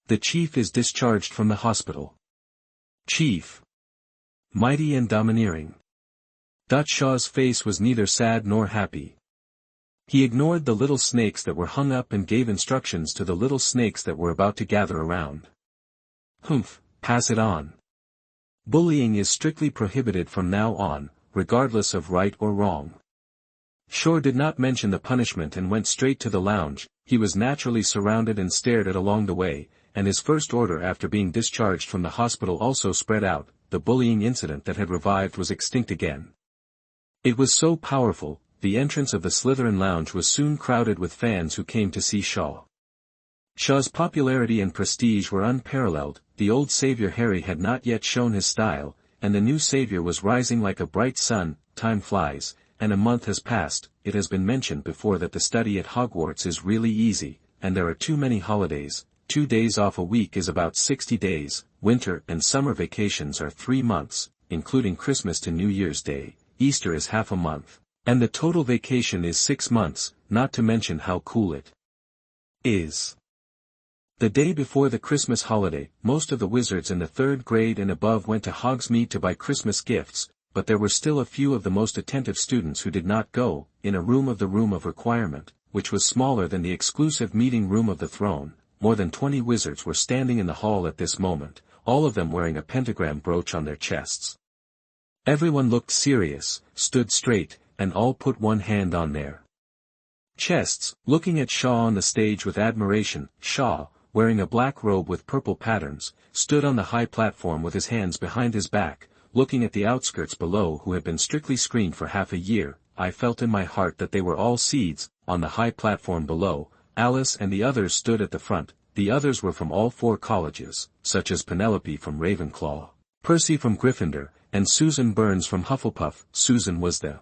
A: The chief is discharged from the hospital. Chief. Mighty and domineering." Shaw's face was neither sad nor happy. He ignored the little snakes that were hung up and gave instructions to the little snakes that were about to gather around. "Humph, pass it on. Bullying is strictly prohibited from now on, regardless of right or wrong." Shaw did not mention the punishment and went straight to the lounge. He was naturally surrounded and stared at along the way, and his first order after being discharged from the hospital also spread out. The bullying incident that had revived was extinct again. It was so powerful, the entrance of the Slytherin lounge was soon crowded with fans who came to see Shaw. Shaw's popularity and prestige were unparalleled. The old savior Harry had not yet shown his style, and the new savior was rising like a bright sun. Time flies, and a month has passed. It has been mentioned before that the study at Hogwarts is really easy, and there are too many holidays. 2 days off a week is about 60 days, winter and summer vacations are 3 months, including Christmas to New Year's Day. Easter is half a month, and the total vacation is 6 months, not to mention how cool it is. The day before the Christmas holiday, most of the wizards in the 3rd grade and above went to Hogsmeade to buy Christmas gifts, but there were still a few of the most attentive students who did not go. In a room of the Room of Requirement, which was smaller than the exclusive meeting room of the throne, more than 20 wizards were standing in the hall at this moment, all of them wearing a pentagram brooch on their chests. Everyone looked serious, stood straight, and all put one hand on their chests, looking at Shaw on the stage with admiration. Shaw, wearing a black robe with purple patterns, stood on the high platform with his hands behind his back, looking at the outskirts below who had been strictly screened for half a year. I felt in my heart that they were all seeds. On the high platform below, Alice and the others stood at the front. The others were from all 4 colleges, such as Penelope from Ravenclaw, Percy from Gryffindor, and Susan Burns from Hufflepuff. Susan was the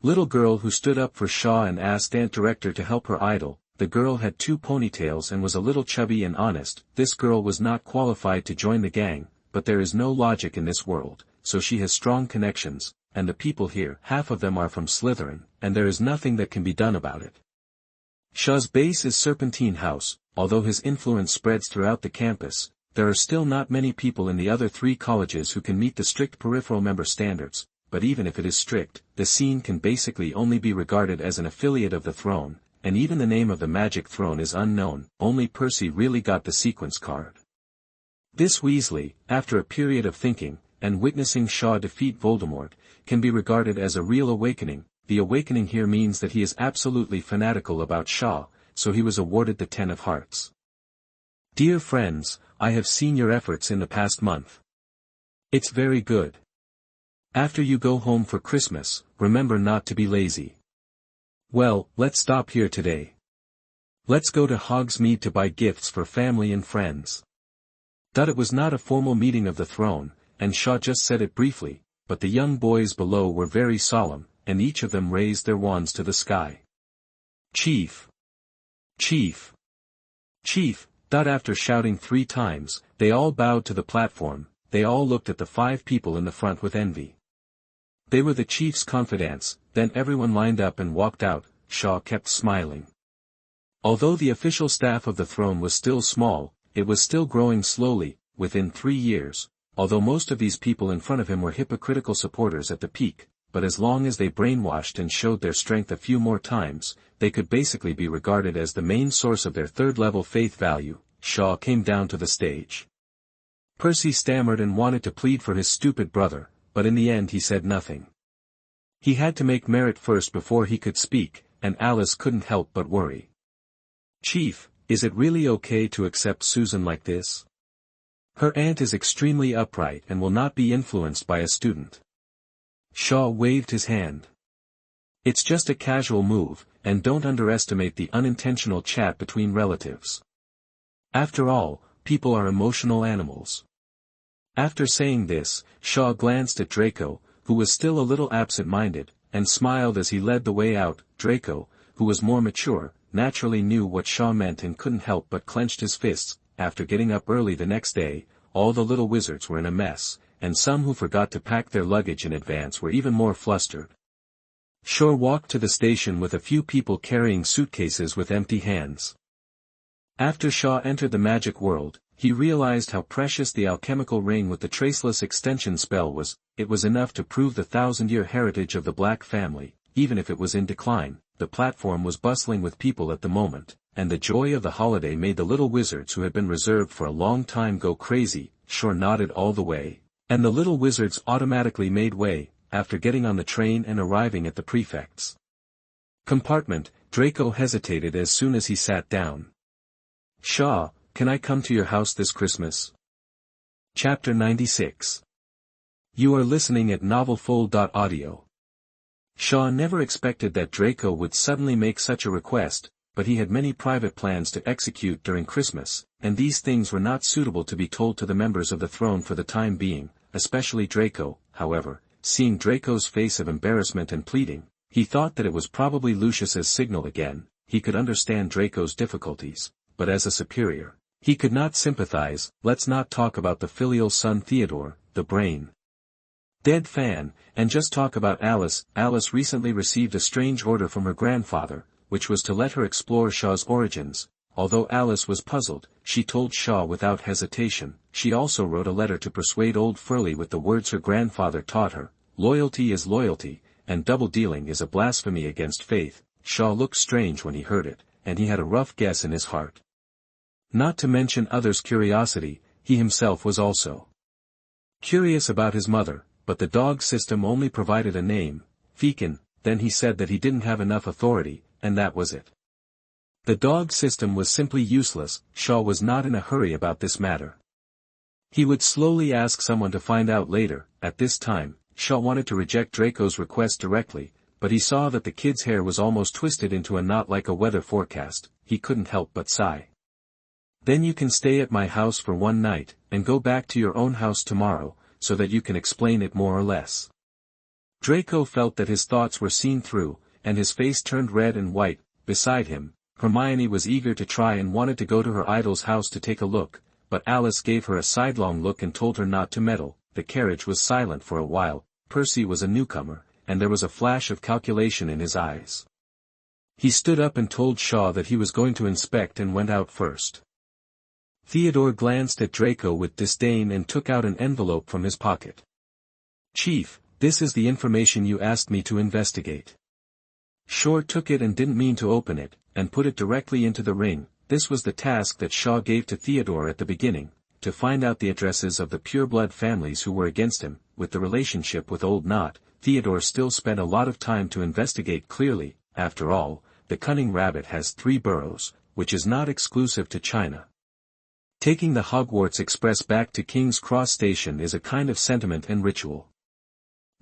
A: little girl who stood up for Shaw and asked Aunt Director to help her idol. The girl had 2 ponytails and was a little chubby and honest. This girl was not qualified to join the gang, but there is no logic in this world, so she has strong connections, and the people here, half of them are from Slytherin, and there is nothing that can be done about it. Shaw's base is Serpentine House. Although his influence spreads throughout the campus, there are still not many people in the other 3 colleges who can meet the strict peripheral member standards, but even if it is strict, the scene can basically only be regarded as an affiliate of the throne, and even the name of the magic throne is unknown. Only Percy really got the sequence card. This Weasley, after a period of thinking, and witnessing Shaw defeat Voldemort, can be regarded as a real awakening. The awakening here means that he is absolutely fanatical about Shaw, so he was awarded the 10 of Hearts. Dear friends, I have seen your efforts in the past month. It's very good. After you go home for Christmas, remember not to be lazy. Well, let's stop here today. Let's go to Hogsmeade to buy gifts for family and friends. It was not a formal meeting of the throne, and Shaw just said it briefly, but the young boys below were very solemn, and each of them raised their wands to the sky. Chief! Chief! Chief! After shouting 3 times, they all bowed to the platform. They all looked at the 5 people in the front with envy. They were the chief's confidants. Then everyone lined up and walked out. Shaw kept smiling. Although the official staff of the throne was still small, it was still growing slowly, within 3 years, although most of these people in front of him were hypocritical supporters at the peak, but as long as they brainwashed and showed their strength a few more times, they could basically be regarded as the main source of their 3rd-level faith value. Shaw came down to the stage. Percy stammered and wanted to plead for his stupid brother, but in the end he said nothing. He had to make merit first before he could speak, and Alice couldn't help but worry. Chief, is it really okay to accept Susan like this? Her aunt is extremely upright and will not be influenced by a student. Shaw waved his hand. It's just a casual move, and don't underestimate the unintentional chat between relatives. After all, people are emotional animals. After saying this, Shaw glanced at Draco, who was still a little absent-minded, and smiled as he led the way out. Draco, who was more mature, naturally knew what Shaw meant and couldn't help but clenched his fists. After getting up early the next day, all the little wizards were in a mess, and some who forgot to pack their luggage in advance were even more flustered. Shaw walked to the station with a few people carrying suitcases with empty hands. After Shaw entered the magic world, he realized how precious the alchemical ring with the traceless extension spell was. It was enough to prove the 1,000-year heritage of the Black family, even if it was in decline. The platform was bustling with people at the moment, and the joy of the holiday made the little wizards who had been reserved for a long time go crazy. Shaw nodded all the way, and the little wizards automatically made way, after getting on the train and arriving at the prefect's compartment. Draco hesitated as soon as he sat down. Shaw, can I come to your house this Christmas? Chapter 96. You are listening at novelfold.audio. Shaw never expected that Draco would suddenly make such a request, but he had many private plans to execute during Christmas, and these things were not suitable to be told to the members of the throne for the time being, especially Draco. However, seeing Draco's face of embarrassment and pleading, he thought that it was probably Lucius's signal again. He could understand Draco's difficulties, but as a superior, he could not sympathize. Let's not talk about the filial son Theodore, the brain dead fan, and just talk about Alice. Alice recently received a strange order from her grandfather, which was to let her explore Shaw's origins. Although Alice was puzzled, she told Shaw without hesitation. She also wrote a letter to persuade old Furley with the words her grandfather taught her: loyalty is loyalty, and double-dealing is a blasphemy against faith. Shaw looked strange when he heard it, and he had a rough guess in his heart. Not to mention others' curiosity, he himself was also curious about his mother, but the dog system only provided a name, Fekin. Then he said that he didn't have enough authority, and that was it. The dog system was simply useless. Shaw was not in a hurry about this matter. He would slowly ask someone to find out later. At this time, Shaw wanted to reject Draco's request directly, but he saw that the kid's hair was almost twisted into a knot like a weather forecast. He couldn't help but sigh. Then you can stay at my house for one night, and go back to your own house tomorrow, so that you can explain it more or less. Draco felt that his thoughts were seen through, and his face turned red and white. Beside him, Hermione was eager to try and wanted to go to her idol's house to take a look, but Alice gave her a sidelong look and told her not to meddle. The carriage was silent for a while. Percy was a newcomer, and there was a flash of calculation in his eyes. He stood up and told Shaw that he was going to inspect and went out first. Theodore glanced at Draco with disdain and took out an envelope from his pocket. Chief, this is the information you asked me to investigate. Shaw took it and didn't mean to open it, and put it directly into the ring. This was the task that Shaw gave to Theodore at the beginning, to find out the addresses of the pureblood families who were against him. With the relationship with Old Knot, Theodore still spent a lot of time to investigate clearly. After all, the cunning rabbit has 3 burrows, which is not exclusive to China. Taking the Hogwarts Express back to King's Cross Station is a kind of sentiment and ritual.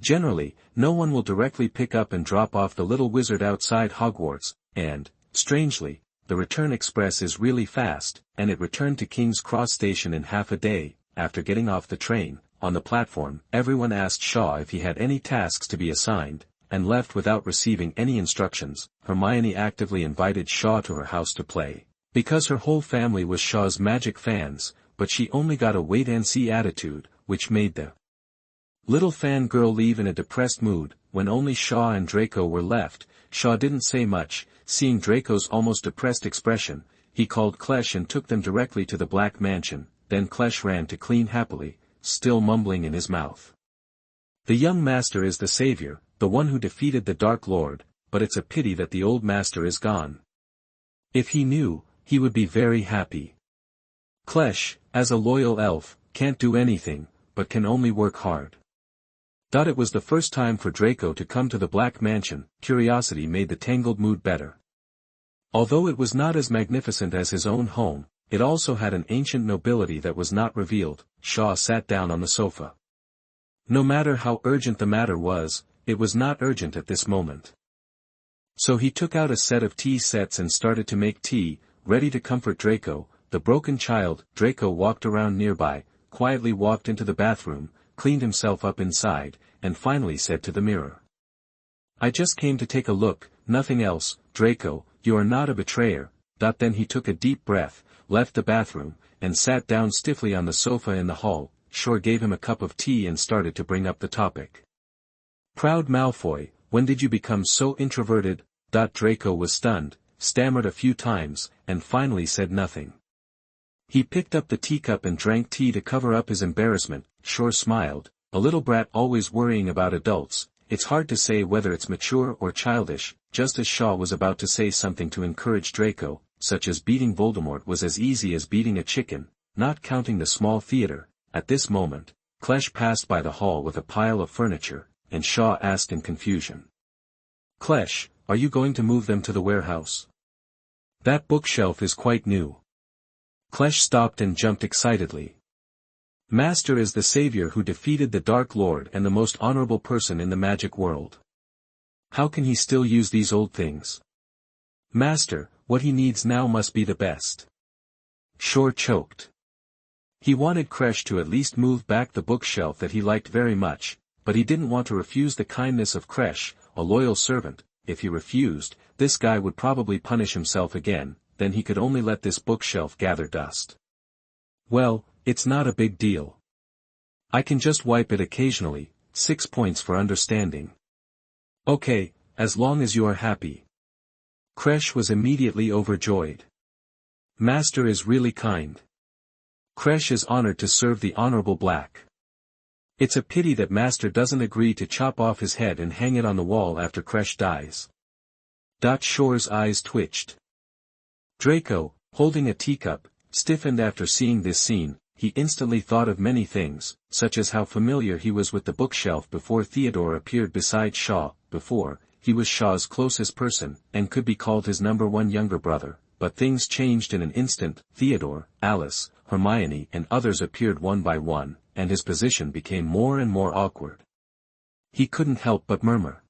A: Generally, no one will directly pick up and drop off the little wizard outside Hogwarts, and, strangely, the return express is really fast, and it returned to King's Cross Station in half a day. After getting off the train, on the platform, everyone asked Shaw if he had any tasks to be assigned, and left without receiving any instructions. Hermione actively invited Shaw to her house to play, because her whole family was Shaw's magic fans, but she only got a wait-and-see attitude, which made the little fangirl leave in a depressed mood. When only Shaw and Draco were left, Shaw didn't say much. Seeing Draco's almost depressed expression, he called Klesh and took them directly to the Black Mansion. Then Klesh ran to clean happily, still mumbling in his mouth. The young master is the savior, the one who defeated the Dark Lord, but it's a pity that the old master is gone. If he knew, he would be very happy. Klesh, as a loyal elf, can't do anything, but can only work hard. It was the first time for Draco to come to the Black Mansion. Curiosity made the tangled mood better. Although it was not as magnificent as his own home, it also had an ancient nobility that was not revealed. Shaw sat down on the sofa. No matter how urgent the matter was, it was not urgent at this moment. So he took out a set of tea sets and started to make tea, ready to comfort Draco, the broken child. Draco walked around nearby, quietly walked into the bathroom, cleaned himself up inside, and finally said to the mirror, "I just came to take a look, nothing else." "Draco, you are not a betrayer." Then he took a deep breath, left the bathroom, and sat down stiffly on the sofa in the hall. Shaw gave him a cup of tea and started to bring up the topic. "Proud Malfoy, when did you become so introverted?" Draco was stunned, stammered a few times, and finally said nothing. He picked up the teacup and drank tea to cover up his embarrassment. Shaw smiled. A little brat always worrying about adults. It's hard to say whether it's mature or childish. Just as Shaw was about to say something to encourage Draco, such as beating Voldemort was as easy as beating a chicken, not counting the small theater. At this moment, Klesh passed by the hall with a pile of furniture, and Shaw asked in confusion, "Klesh, are you going to move them to the warehouse? That bookshelf is quite new." Klesh stopped and jumped excitedly. "Master is the savior who defeated the Dark Lord and the most honorable person in the magic world. How can he still use these old things? Master, what he needs now must be the best." Shaw choked. He wanted Klesh to at least move back the bookshelf that he liked very much, but he didn't want to refuse the kindness of Klesh, a loyal servant. If he refused, this guy would probably punish himself again. Then he could only let this bookshelf gather dust. "Well, it's not a big deal. I can just wipe it occasionally." 6 points for understanding. "Okay, as long as you are happy." Klesh was immediately overjoyed. "Master is really kind. Klesh is honored to serve the Honorable Black. It's a pity that Master doesn't agree to chop off his head and hang it on the wall after Klesh dies." Shaw's eyes twitched. Draco, holding a teacup, stiffened after seeing this scene. He instantly thought of many things, such as how familiar he was with the bookshelf before Theodore appeared beside Shaw. Before, he was Shaw's closest person, and could be called his #1 younger brother, but things changed in an instant. Theodore, Alice, Hermione and others appeared one by one, and his position became more and more awkward. He couldn't help but murmur,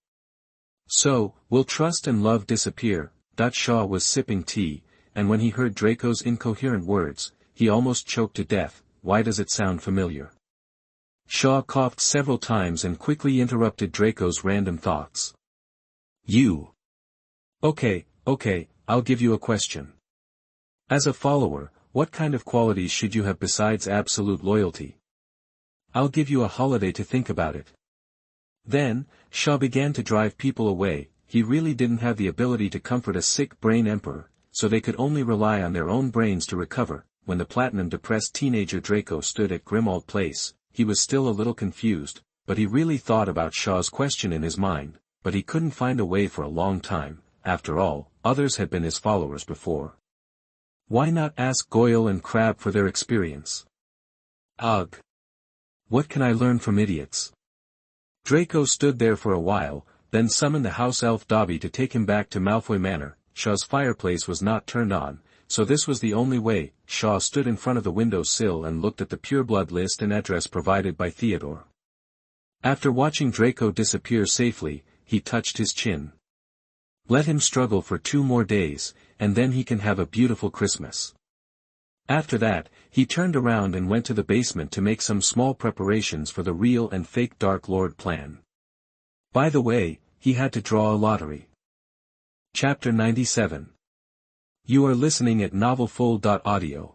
A: "So, will trust and love disappear?" Shaw was sipping tea, and when he heard Draco's incoherent words, he almost choked to death. "Why does it sound familiar?" Shaw coughed several times and quickly interrupted Draco's random thoughts. "You. Okay, I'll give you a question. As a follower, what kind of qualities should you have besides absolute loyalty? I'll give you a holiday to think about it." Then, Shaw began to drive people away. He really didn't have the ability to comfort a sick brain emperor, so they could only rely on their own brains to recover. When the platinum-depressed teenager Draco stood at Grimmauld Place, he was still a little confused, but he really thought about Shaw's question in his mind, but he couldn't find a way for a long time. After all, others had been his followers before. Why not ask Goyle and Crabbe for their experience? Ugh! What can I learn from idiots? Draco stood there for a while, then summoned the house elf Dobby to take him back to Malfoy Manor. Shaw's fireplace was not turned on, so this was the only way. Shaw stood in front of the window sill and looked at the pureblood list and address provided by Theodore. After watching Draco disappear safely, he touched his chin. Let him struggle for 2 more days, and then he can have a beautiful Christmas. After that, he turned around and went to the basement to make some small preparations for the real and fake Dark Lord plan. By the way, he had to draw a lottery. Chapter 97. You are listening at novelfull.audio.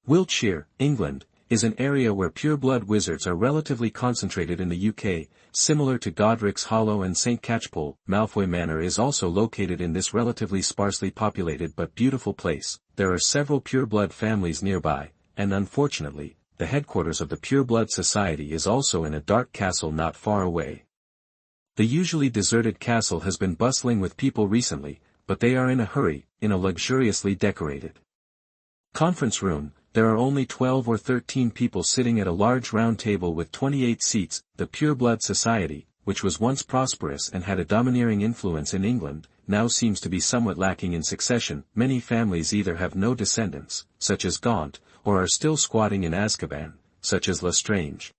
A: Wiltshire, England, is an area where pureblood wizards are relatively concentrated in the UK, similar to Godric's Hollow and St. Catchpole. Malfoy Manor is also located in this relatively sparsely populated but beautiful place. There are several pureblood families nearby, and unfortunately, the headquarters of the Pureblood Society is also in a dark castle not far away. The usually deserted castle has been bustling with people recently, but they are in a hurry, in a luxuriously decorated conference room. There are only 12 or 13 people sitting at a large round table with 28 seats. The Pureblood Society, which was once prosperous and had a domineering influence in England, now seems to be somewhat lacking in succession. Many families either have no descendants, such as Gaunt, or are still squatting in Azkaban, such as Lestrange.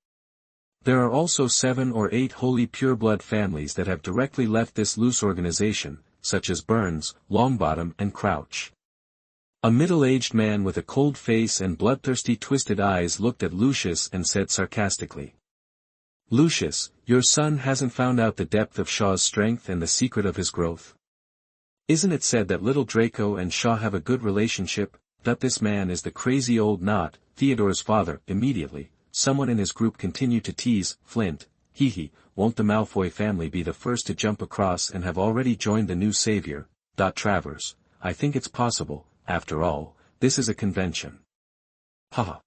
A: There are also 7 or 8 wholly pureblood families that have directly left this loose organization, such as Burns, Longbottom and Crouch. A middle-aged man with a cold face and bloodthirsty twisted eyes looked at Lucius and said sarcastically, "Lucius, your son hasn't found out the depth of Shaw's strength and the secret of his growth. Isn't it said that little Draco and Shaw have a good relationship, that this man is the crazy old knot, Theodore's father?" Immediately, someone in his group continued to tease Flint. Hee, won't the Malfoy family be the first to jump across and have already joined the new savior? Travers, I think it's possible, after all, this is a convention. Haha.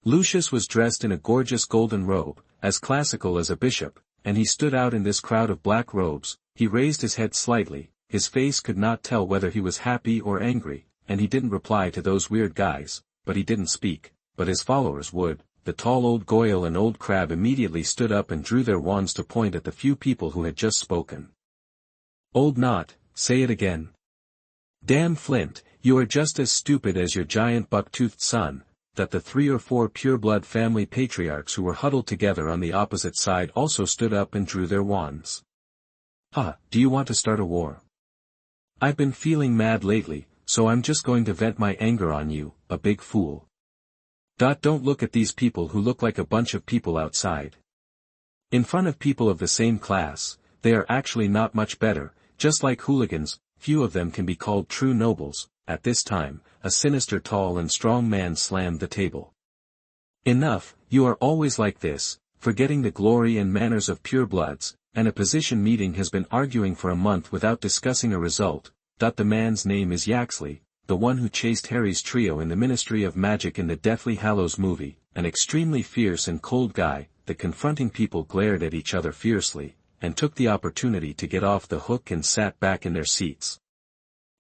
A: Lucius was dressed in a gorgeous golden robe, as classical as a bishop, and he stood out in this crowd of black robes. He raised his head slightly, his face could not tell whether he was happy or angry, and he didn't reply to those weird guys, but he didn't speak, but his followers would. The tall old Goyle and old Crab immediately stood up and drew their wands to point at the few people who had just spoken. "Old Knot, say it again." "Damn Flint, you are just as stupid as your giant buck-toothed son." That the 3 or 4 pureblood family patriarchs who were huddled together on the opposite side also stood up and drew their wands. "Ha, do you want to start a war? I've been feeling mad lately, so I'm just going to vent my anger on you, a big fool. Don't look at these people who look like a bunch of people outside. In front of people of the same class, they are actually not much better, just like hooligans. Few of them can be called true nobles." At this time, a sinister tall and strong man slammed the table. "Enough, you are always like this, forgetting the glory and manners of purebloods, and a position meeting has been arguing for a month without discussing a result. The man's name is Yaxley, the one who chased Harry's trio in the Ministry of Magic in the Deathly Hallows movie, an extremely fierce and cold guy." The confronting people glared at each other fiercely, and took the opportunity to get off the hook and sat back in their seats.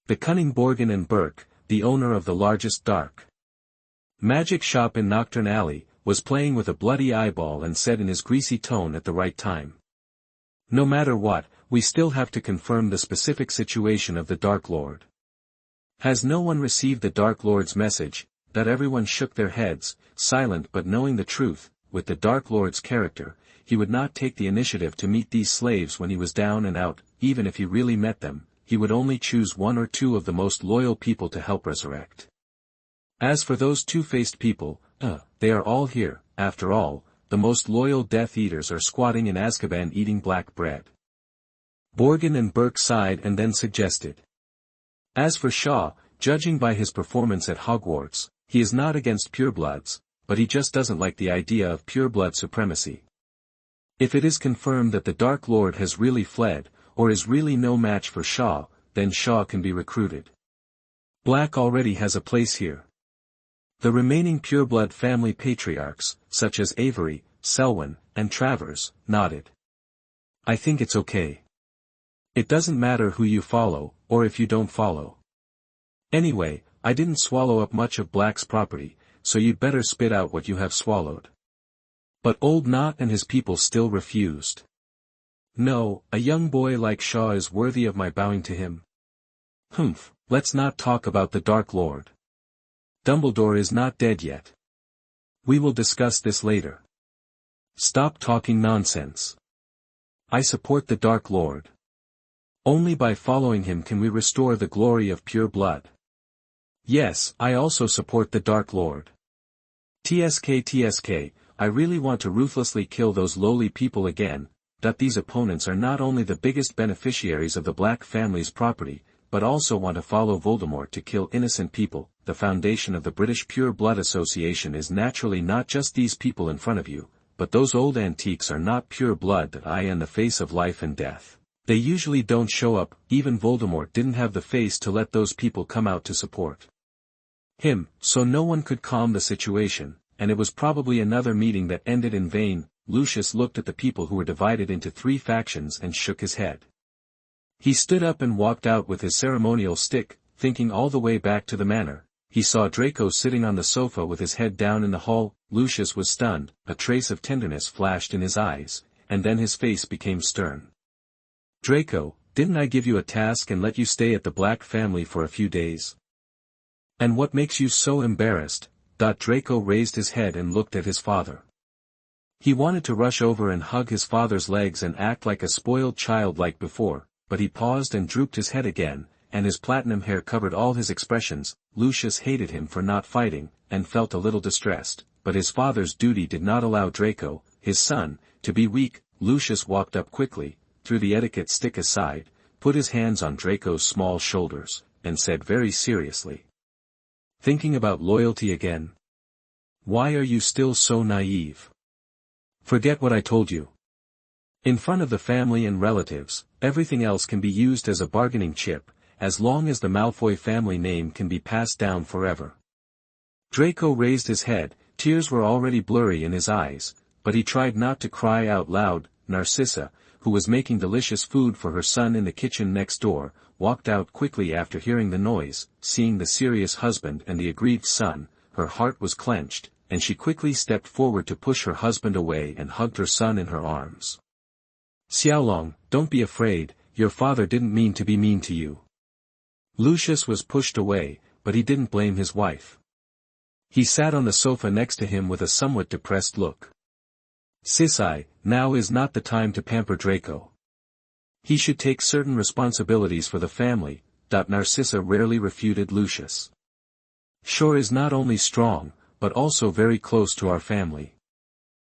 A: The cunning Borgin and Burke, the owner of the largest dark magic shop in Nocturne Alley, was playing with a bloody eyeball and said in his greasy tone at the right time, "No matter what, we still have to confirm the specific situation of the Dark Lord. Has no one received the Dark Lord's message?" That everyone shook their heads, silent but knowing the truth. With the Dark Lord's character, he would not take the initiative to meet these slaves when he was down and out. Even if he really met them, he would only choose 1 or 2 of the most loyal people to help resurrect. As for those two-faced people, they are all here. After all, the most loyal Death Eaters are squatting in Azkaban eating black bread. Borgin and Burke sighed and then suggested. As for Shaw, judging by his performance at Hogwarts, he is not against purebloods, but he just doesn't like the idea of pureblood supremacy. If it is confirmed that the Dark Lord has really fled, or is really no match for Shaw, then Shaw can be recruited. Black already has a place here. The remaining pureblood family patriarchs, such as Avery, Selwyn, and Travers, nodded. "I think it's okay. It doesn't matter who you follow, or if you don't follow. Anyway, I didn't swallow up much of Black's property, so you'd better spit out what you have swallowed." But Old Knot and his people still refused. "No, a young boy like Shaw is worthy of my bowing to him." "Humph, Let's not talk about the Dark Lord. Dumbledore is not dead yet. We will discuss this later. Stop talking nonsense. I support the Dark Lord. Only by following him can we restore the glory of pure blood. Yes, I also support the Dark Lord. TSK, I really want to ruthlessly kill those lowly people again. These opponents are not only the biggest beneficiaries of the Black family's property, but also want to follow Voldemort to kill innocent people. The foundation of the British Pure Blood Association is naturally not just these people in front of you, but those old antiques are not pure blood that I in the face of life and death. They usually don't show up. Even Voldemort didn't have the face to let those people come out to support him, so no one could calm the situation, and it was probably another meeting that ended in vain. Lucius looked at the people who were divided into 3 factions and shook his head. He stood up and walked out with his ceremonial stick, thinking all the way back to the manor. He saw Draco sitting on the sofa with his head down in the hall. Lucius was stunned, a trace of tenderness flashed in his eyes, and then his face became stern. Draco, didn't I give you a task and let you stay at the Black family for a few days? And what makes you so embarrassed? Draco raised his head and looked at his father. He wanted to rush over and hug his father's legs and act like a spoiled child like before, but he paused and drooped his head again, and his platinum hair covered all his expressions. Lucius hated him for not fighting, and felt a little distressed, but his father's duty did not allow Draco, his son, to be weak. Lucius walked up quickly, threw the etiquette stick aside, put his hands on Draco's small shoulders, and said very seriously. Thinking about loyalty again? Why are you still so naive? Forget what I told you. In front of the family and relatives, everything else can be used as a bargaining chip, as long as the Malfoy family name can be passed down forever. Draco raised his head. Tears were already blurry in his eyes, but he tried not to cry out loud. Narcissa, who was making delicious food for her son in the kitchen next door, walked out quickly after hearing the noise. Seeing the serious husband and the aggrieved son, her heart was clenched, and she quickly stepped forward to push her husband away and hugged her son in her arms. Xiaolong, don't be afraid, your father didn't mean to be mean to you. Lucius was pushed away, but he didn't blame his wife. He sat on the sofa next to him with a somewhat depressed look. Sisai, now is not the time to pamper Draco. He should take certain responsibilities for the family. Narcissa rarely refuted Lucius. Shore is not only strong, but also very close to our family.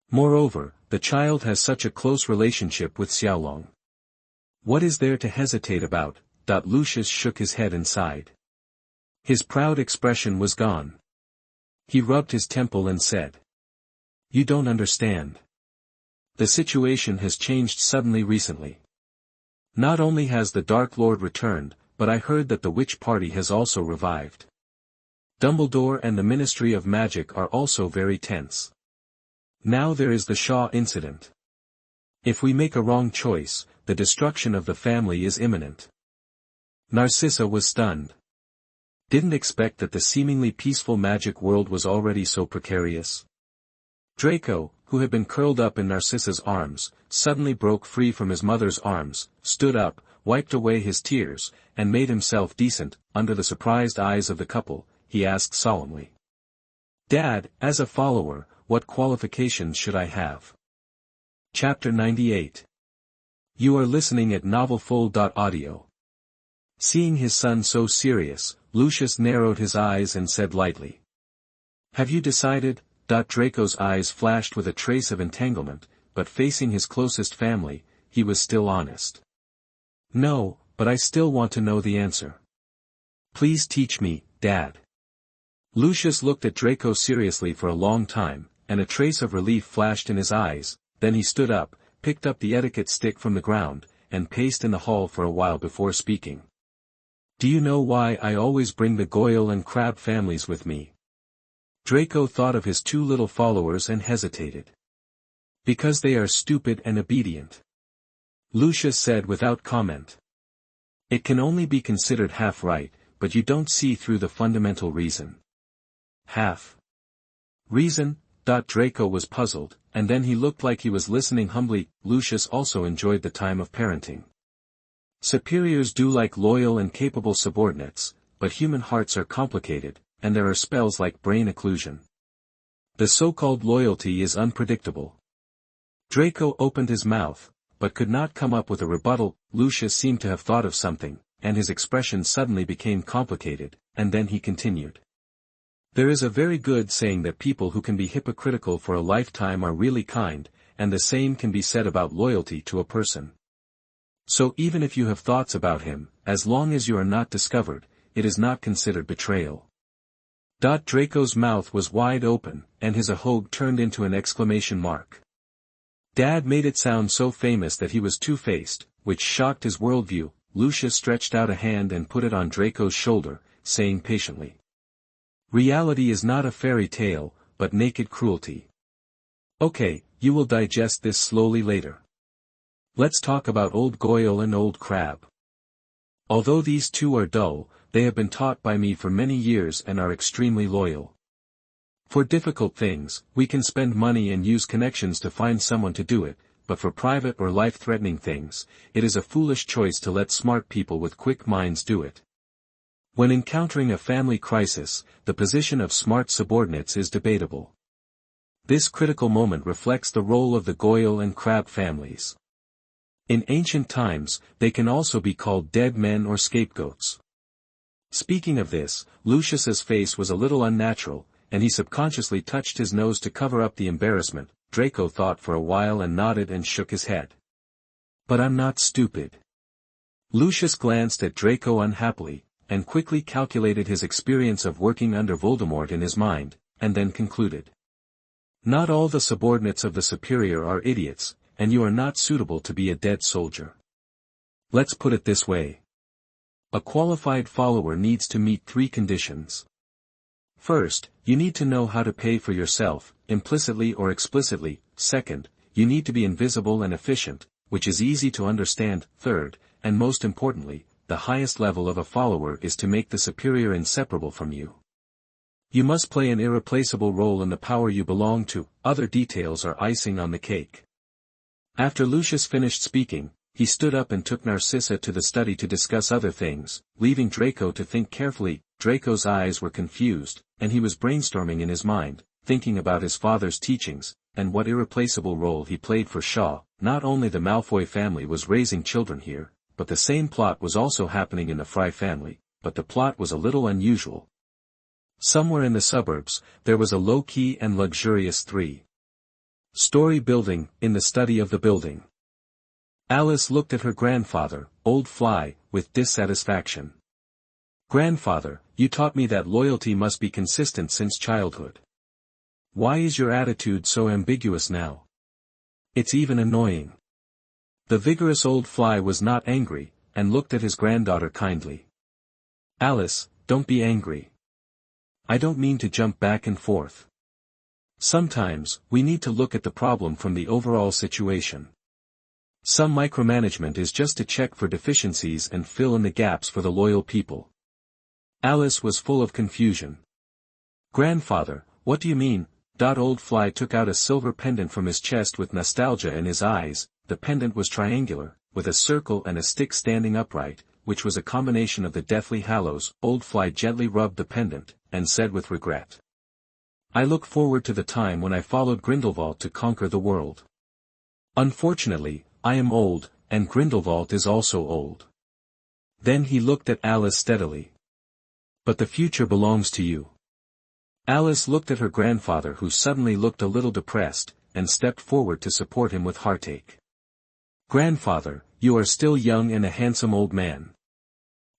A: Moreover, the child has such a close relationship with Xiaolong. What is there to hesitate about? Lucius shook his head and sighed. His proud expression was gone. He rubbed his temple and said. You don't understand. The situation has changed suddenly recently. Not only has the Dark Lord returned, but I heard that the witch party has also revived. Dumbledore and the Ministry of Magic are also very tense. Now there is the Shaw incident. If we make a wrong choice, the destruction of the family is imminent. Narcissa was stunned. Didn't expect that the seemingly peaceful magic world was already so precarious. Draco, who had been curled up in Narcissa's arms, suddenly broke free from his mother's arms, stood up, wiped away his tears, and made himself decent. Under the surprised eyes of the couple, he asked solemnly. Dad, as a follower, what qualifications should I have? Chapter 98. You are listening at novelfull.audio. Seeing his son so serious, Lucius narrowed his eyes and said lightly. Have you decided? Draco's eyes flashed with a trace of entanglement, but facing his closest family, he was still honest. No, but I still want to know the answer. Please teach me, Dad. Lucius looked at Draco seriously for a long time, and a trace of relief flashed in his eyes. Then he stood up, picked up the etiquette stick from the ground, and paced in the hall for a while before speaking. Do you know why I always bring the Goyle and Crabbe families with me? Draco thought of his 2 little followers and hesitated. Because they are stupid and obedient. Lucius said without comment. It can only be considered half right, but you don't see through the fundamental reason. Half reason? Draco was puzzled, and then he looked like he was listening humbly. Lucius also enjoyed the time of parenting. Superiors do like loyal and capable subordinates. but human hearts are complicated, and there are spells like brain occlusion. The so-called loyalty is unpredictable. Draco opened his mouth, but could not come up with a rebuttal. Lucius seemed to have thought of something, and his expression suddenly became complicated, and then he continued. There is a very good saying that people who can be hypocritical for a lifetime are really kind, and the same can be said about loyalty to a person. So even if you have thoughts about him, as long as you are not discovered, it is not considered betrayal. Draco's mouth was wide open, and his ahogue turned into an exclamation mark. Dad made it sound so famous that he was two-faced, which shocked his worldview. Lucius stretched out a hand and put it on Draco's shoulder, saying patiently. Reality is not a fairy tale, but naked cruelty. Okay, you will digest this slowly later. Let's talk about Old Goyle and Old Crab. Although these two are dull, they have been taught by me for many years and are extremely loyal. For difficult things, we can spend money and use connections to find someone to do it, but for private or life-threatening things, it is a foolish choice to let smart people with quick minds do it. When encountering a family crisis, the position of smart subordinates is debatable. This critical moment reflects the role of the Goyle and Crab families. In ancient times, they can also be called dead men or scapegoats. Speaking of this, Lucius's face was a little unnatural, and he subconsciously touched his nose to cover up the embarrassment. Draco thought for a while and nodded and shook his head. But I'm not stupid. Lucius glanced at Draco unhappily, and quickly calculated his experience of working under Voldemort in his mind, and then concluded. Not all the subordinates of the superior are idiots, and you are not suitable to be a dead soldier. Let's put it this way. A qualified follower needs to meet 3 conditions. First, you need to know how to pay for yourself, implicitly or explicitly. Second, you need to be invisible and efficient, which is easy to understand. Third, and most importantly, the highest level of a follower is to make the superior inseparable from you. You must play an irreplaceable role in the power you belong to. Other details are icing on the cake. After Lucius finished speaking, he stood up and took Narcissa to the study to discuss other things, leaving Draco to think carefully. Draco's eyes were confused, and he was brainstorming in his mind, thinking about his father's teachings, and what irreplaceable role he played for Shaw. Not only the Malfoy family was raising children here, but the same plot was also happening in the Fry family, but the plot was a little unusual. Somewhere in the suburbs, there was a low-key and luxurious 3-story building, in the study of the building. Alice looked at her grandfather, Old Fly, with dissatisfaction. Grandfather, you taught me that loyalty must be consistent since childhood. Why is your attitude so ambiguous now? It's even annoying. The vigorous Old Fly was not angry, and looked at his granddaughter kindly. Alice, don't be angry. I don't mean to jump back and forth. Sometimes, we need to look at the problem from the overall situation. Some micromanagement is just to check for deficiencies and fill in the gaps for the loyal people. Alice was full of confusion. Grandfather, what do you mean? Old Fly took out a silver pendant from his chest with nostalgia in his eyes. The pendant was triangular, with a circle and a stick standing upright, which was a combination of the Deathly Hallows. Old Fly gently rubbed the pendant, and said with regret. I look forward to the time when I followed Grindelwald to conquer the world. Unfortunately, I am old, and Grindelwald is also old. Then he looked at Alice steadily. But the future belongs to you. Alice looked at her grandfather, who suddenly looked a little depressed, and stepped forward to support him with heartache. Grandfather, you are still young and a handsome old man.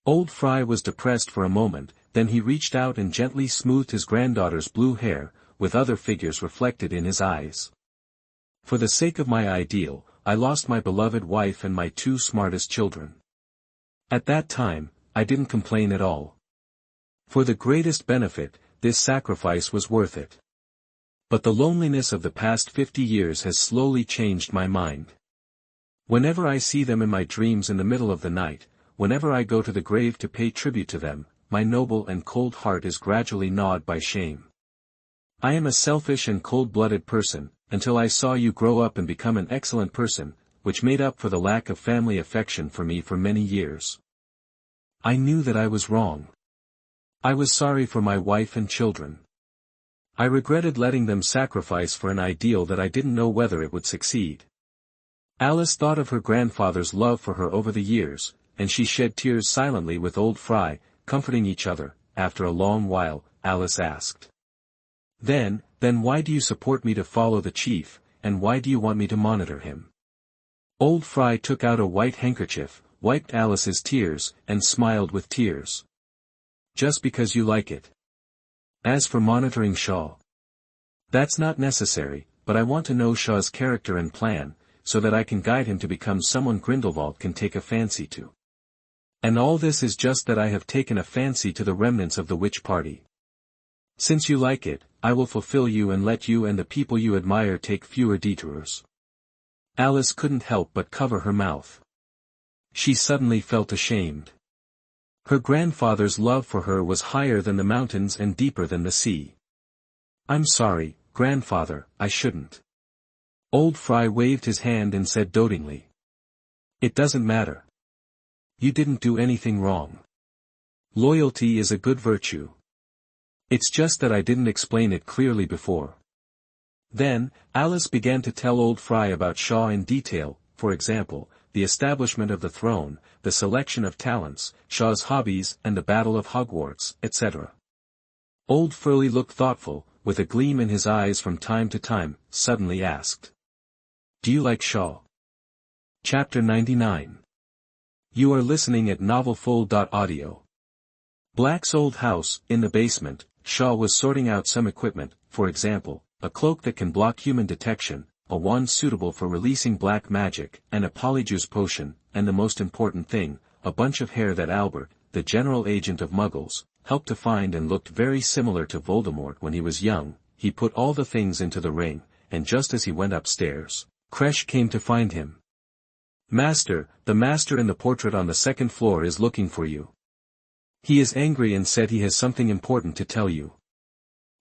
A: Old Fry was depressed for a moment, then he reached out and gently smoothed his granddaughter's blue hair, with other figures reflected in his eyes. For the sake of my ideal, I lost my beloved wife and my 2 smartest children. At that time, I didn't complain at all. For the greatest benefit, this sacrifice was worth it. But the loneliness of the past 50 years has slowly changed my mind. Whenever I see them in my dreams in the middle of the night, whenever I go to the grave to pay tribute to them, my noble and cold heart is gradually gnawed by shame. I am a selfish and cold-blooded person, until I saw you grow up and become an excellent person, which made up for the lack of family affection for me for many years. I knew that I was wrong. I was sorry for my wife and children. I regretted letting them sacrifice for an ideal that I didn't know whether it would succeed. Alice thought of her grandfather's love for her over the years, and she shed tears silently with old Fry, comforting each other. After a long while, Alice asked. Then why do you support me to follow the chief, and why do you want me to monitor him? Old Fry took out a white handkerchief, wiped Alice's tears, and smiled with tears. Just because you like it. As for monitoring Shaw, that's not necessary, but I want to know Shaw's character and plan, so that I can guide him to become someone Grindelwald can take a fancy to. And all this is just that I have taken a fancy to the remnants of the witch party. Since you like it, I will fulfill you and let you and the people you admire take fewer detours. Alice couldn't help but cover her mouth. She suddenly felt ashamed. Her grandfather's love for her was higher than the mountains and deeper than the sea. I'm sorry, grandfather, I shouldn't. Old Fry waved his hand and said dotingly. It doesn't matter. You didn't do anything wrong. Loyalty is a good virtue. It's just that I didn't explain it clearly before. Then, Alice began to tell old Fry about Shaw in detail, for example, the establishment of the throne, the selection of talents, Shaw's hobbies and the Battle of Hogwarts, etc. Old Furley looked thoughtful, with a gleam in his eyes from time to time, suddenly asked. Do you like Shaw? Chapter 99. You are listening at novelfull.audio. Black's old house, in the basement, Shaw was sorting out some equipment, for example, a cloak that can block human detection, a wand suitable for releasing black magic, and a polyjuice potion, and the most important thing, a bunch of hair that Albert, the general agent of Muggles, helped to find and looked very similar to Voldemort when he was young. He put all the things into the ring, and just as he went upstairs, Kresh came to find him. Master, the master in the portrait on the second floor is looking for you. He is angry and said he has something important to tell you.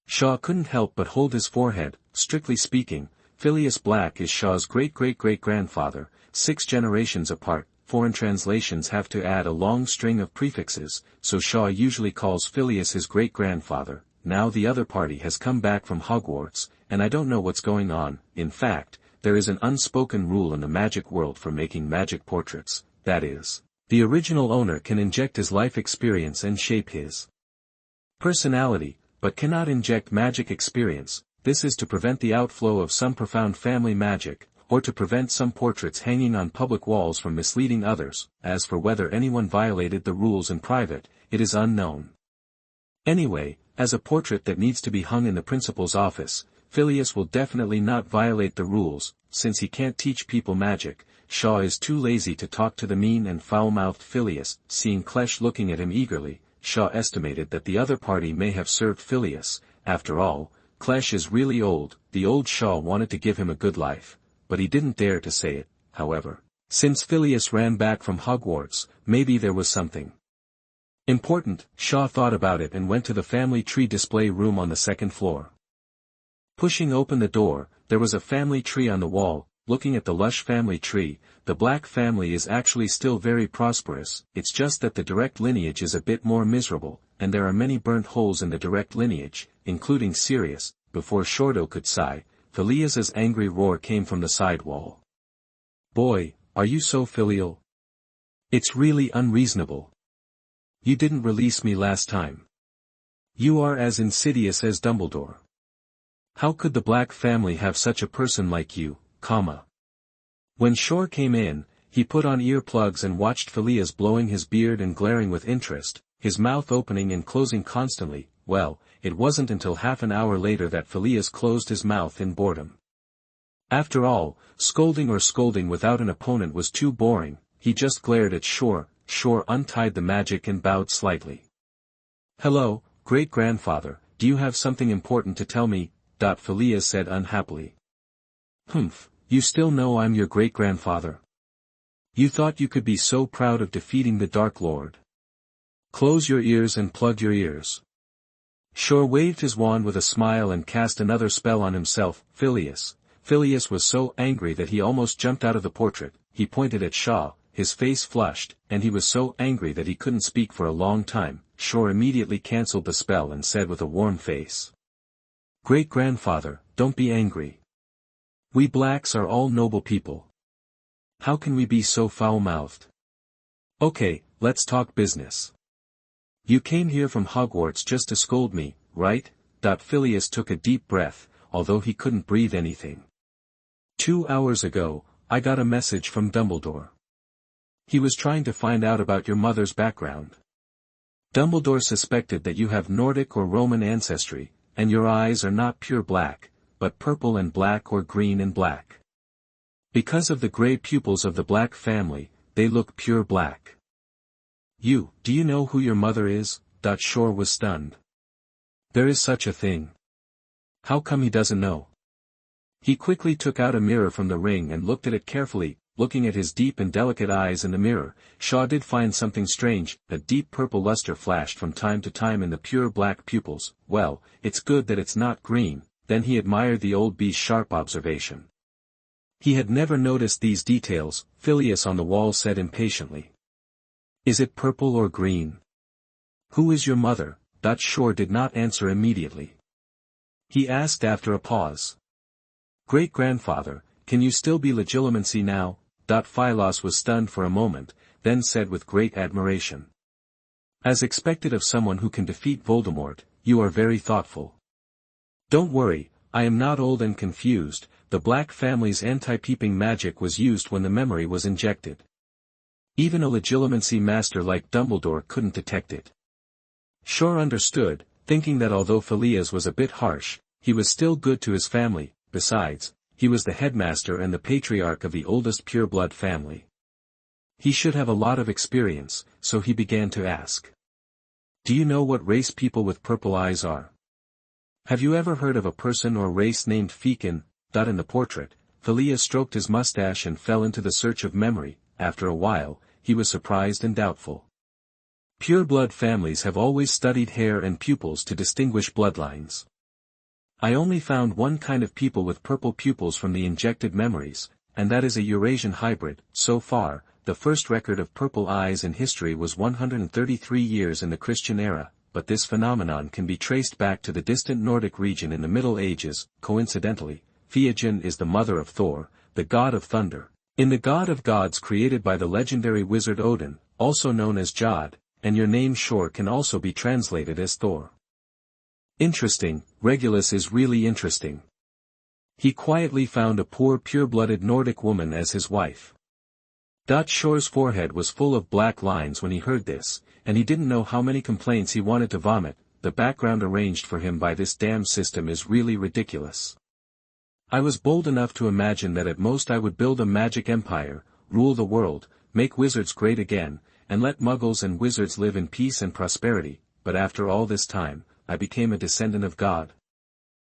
A: Shaw couldn't help but hold his forehead. Strictly speaking, Phileas Black is Shaw's great-great-great-grandfather, 6 generations apart. Foreign translations have to add a long string of prefixes, so Shaw usually calls Phileas his great-grandfather. Now the other party has come back from Hogwarts, and I don't know what's going on. In fact, there is an unspoken rule in the magic world for making magic portraits, that is, the original owner can inject his life experience and shape his personality, but cannot inject magic experience. This is to prevent the outflow of some profound family magic, or to prevent some portraits hanging on public walls from misleading others. As for whether anyone violated the rules in private, it is unknown. Anyway, as a portrait that needs to be hung in the principal's office, Phileas will definitely not violate the rules. Since he can't teach people magic, Shaw is too lazy to talk to the mean and foul-mouthed Phileas. Seeing Klesh looking at him eagerly, Shaw estimated that the other party may have served Phileas. After all, Klesh is really old. The old Shaw wanted to give him a good life, but he didn't dare to say it. However, since Phileas ran back from Hogwarts, maybe there was something important. Shaw thought about it and went to the family tree display room on the second floor. Pushing open the door, there was a family tree on the wall. Looking at the lush family tree, the Black family is actually still very prosperous. It's just that the direct lineage is a bit more miserable, and there are many burnt holes in the direct lineage, including Sirius. Before Shorto could sigh, Phileas's angry roar came from the side wall. Boy, are you so filial? It's really unreasonable. You didn't release me last time. You are as insidious as Dumbledore. How could the Black family have such a person like you, comma? When Shore came in, he put on earplugs and watched Phileas blowing his beard and glaring with interest, his mouth opening and closing constantly. Well, it wasn't until half an hour later that Phileas closed his mouth in boredom. After all, scolding without an opponent was too boring. He just glared at Shore. Shore untied the magic and bowed slightly. Hello, great-grandfather, do you have something important to tell me? Phileas said unhappily. Humph, you still know I'm your great-grandfather? You thought you could be so proud of defeating the Dark Lord? Close your ears and plug your ears. Shore waved his wand with a smile and cast another spell on himself. Phileas was so angry that he almost jumped out of the portrait. He pointed at Shaw, his face flushed, and he was so angry that he couldn't speak for a long time. Shore immediately cancelled the spell and said with a warm face. Great-grandfather, don't be angry. We blacks are all noble people. How can we be so foul-mouthed? Okay, let's talk business. You came here from Hogwarts just to scold me, right? Phileas took a deep breath, although he couldn't breathe anything. 2 hours ago, I got a message from Dumbledore. He was trying to find out about your mother's background. Dumbledore suspected that you have Nordic or Roman ancestry, and your eyes are not pure black, but purple and black or green and black. Because of the gray pupils of the black family, they look pure black. Do you know who your mother is? Shore was stunned. There is such a thing. How come he doesn't know? He quickly took out a mirror from the ring and looked at it carefully. Looking at his deep and delicate eyes in the mirror, Shaw did find something strange. A deep purple luster flashed from time to time in the pure black pupils. Well, it's good that it's not green. Then he admired the old beast's sharp observation. He had never noticed these details, Phileas on the wall said impatiently. Is it purple or green? Who is your mother? Shore did not answer immediately. He asked after a pause. Great-grandfather, can you still be legilimency now? Phileas was stunned for a moment, then said with great admiration. As expected of someone who can defeat Voldemort, you are very thoughtful. Don't worry, I am not old and confused. The Black family's anti-peeping magic was used when the memory was injected. Even a legilimency master like Dumbledore couldn't detect it. Shore understood, thinking that although Phileas was a bit harsh, he was still good to his family. Besides, he was the headmaster and the patriarch of the oldest pureblood family. He should have a lot of experience, so he began to ask. Do you know what race people with purple eyes are? Have you ever heard of a person or race named Fecin? In the portrait, Phileas stroked his mustache and fell into the search of memory. After a while, he was surprised and doubtful. Pureblood families have always studied hair and pupils to distinguish bloodlines. I only found one kind of people with purple pupils from the injected memories, and that is a Eurasian hybrid. So far, the first record of purple eyes in history was 133 years in the Christian era, but this phenomenon can be traced back to the distant Nordic region in the Middle Ages. Coincidentally, Theogen is the mother of Thor, the god of thunder, in the God of Gods created by the legendary wizard Odin, also known as GGAD, and your name Shore can also be translated as Thor. Interesting, Regulus is really interesting. He quietly found a poor pure-blooded Nordic woman as his wife. Shore's forehead was full of black lines when he heard this, and he didn't know how many complaints he wanted to vomit. The background arranged for him by this damn system is really ridiculous. I was bold enough to imagine that at most I would build a magic empire, rule the world, make wizards great again, and let muggles and wizards live in peace and prosperity, but after all this time, I became a descendant of God.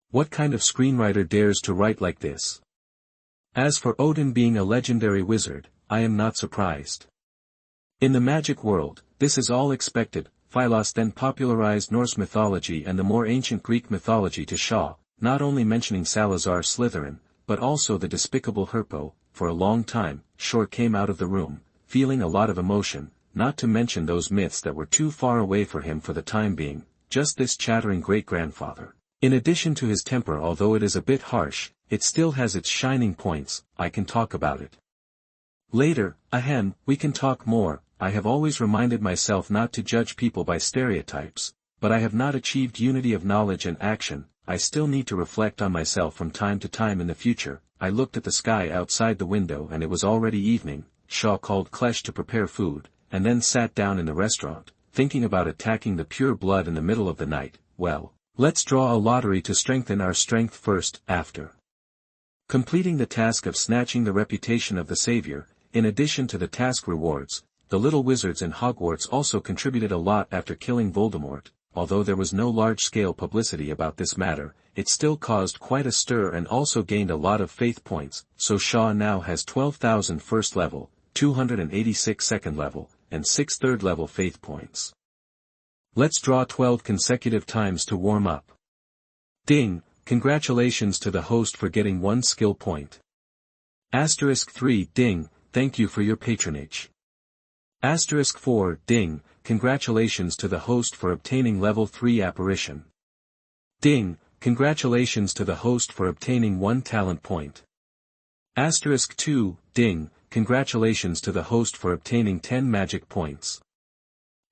A: What kind of screenwriter dares to write like this? As for Odin being a legendary wizard, I am not surprised. In the magic world, this is all expected. Phileas then popularized Norse mythology and the more ancient Greek mythology to Shaw, not only mentioning Salazar Slytherin, but also the despicable Herpo. For a long time, Shore came out of the room, feeling a lot of emotion, not to mention those myths that were too far away for him for the time being, just this chattering great-grandfather. In addition to his temper, although it is a bit harsh, it still has its shining points. I can talk about it later. We can talk more. I have always reminded myself not to judge people by stereotypes, but I have not achieved unity of knowledge and action. I still need to reflect on myself from time to time in the future. I looked at the sky outside the window and it was already evening. Shaw called Klesh to prepare food, and then sat down in the restaurant, thinking about attacking the pure blood in the middle of the night. Well, let's draw a lottery to strengthen our strength first. After completing the task of snatching the reputation of the savior, in addition to the task rewards, the little wizards in Hogwarts also contributed a lot after killing Voldemort. Although there was no large-scale publicity about this matter, it still caused quite a stir and also gained a lot of faith points. So Shaw now has 12,000 first level, 286 second level, and 6 third level faith points. Let's draw 12 consecutive times to warm up. Ding! Congratulations to the host for getting 1 skill point. *3 ding, thank you for your patronage. *4 ding, congratulations to the host for obtaining level 3 apparition. Ding, congratulations to the host for obtaining 1 talent point. Asterisk 2, ding, congratulations to the host for obtaining 10 magic points.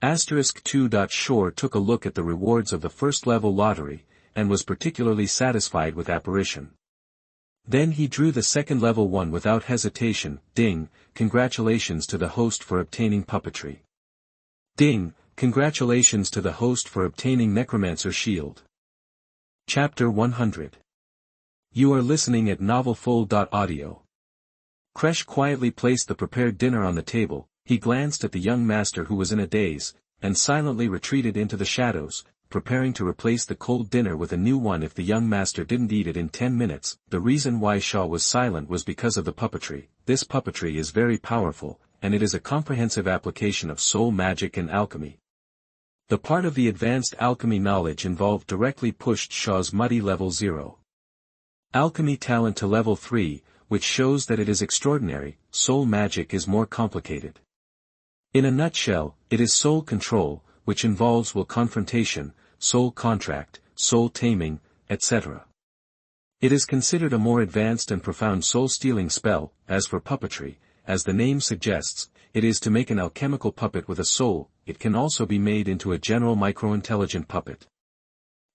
A: Asterisk 2. Shore took a look at the rewards of the first level lottery, and was particularly satisfied with apparition. Then he drew the second level one without hesitation. Ding, congratulations to the host for obtaining puppetry. Ding, congratulations to the host for obtaining necromancer shield. Chapter 100. You are listening at novelfull.audio. Kresh quietly placed the prepared dinner on the table. He glanced at the young master who was in a daze, and silently retreated into the shadows, preparing to replace the cold dinner with a new one if the young master didn't eat it in 10 minutes. The reason why Shaw was silent was because of the puppetry. This puppetry is very powerful, and it is a comprehensive application of soul magic and alchemy. The part of the advanced alchemy knowledge involved directly pushed Shaw's muddy level 0. Alchemy talent to level 3, which shows that it is extraordinary. Soul magic is more complicated. In a nutshell, it is soul control, which involves will confrontation, soul contract, soul taming, etc. It is considered a more advanced and profound soul-stealing spell. As for puppetry, as the name suggests, it is to make an alchemical puppet with a soul. It can also be made into a general micro-intelligent puppet.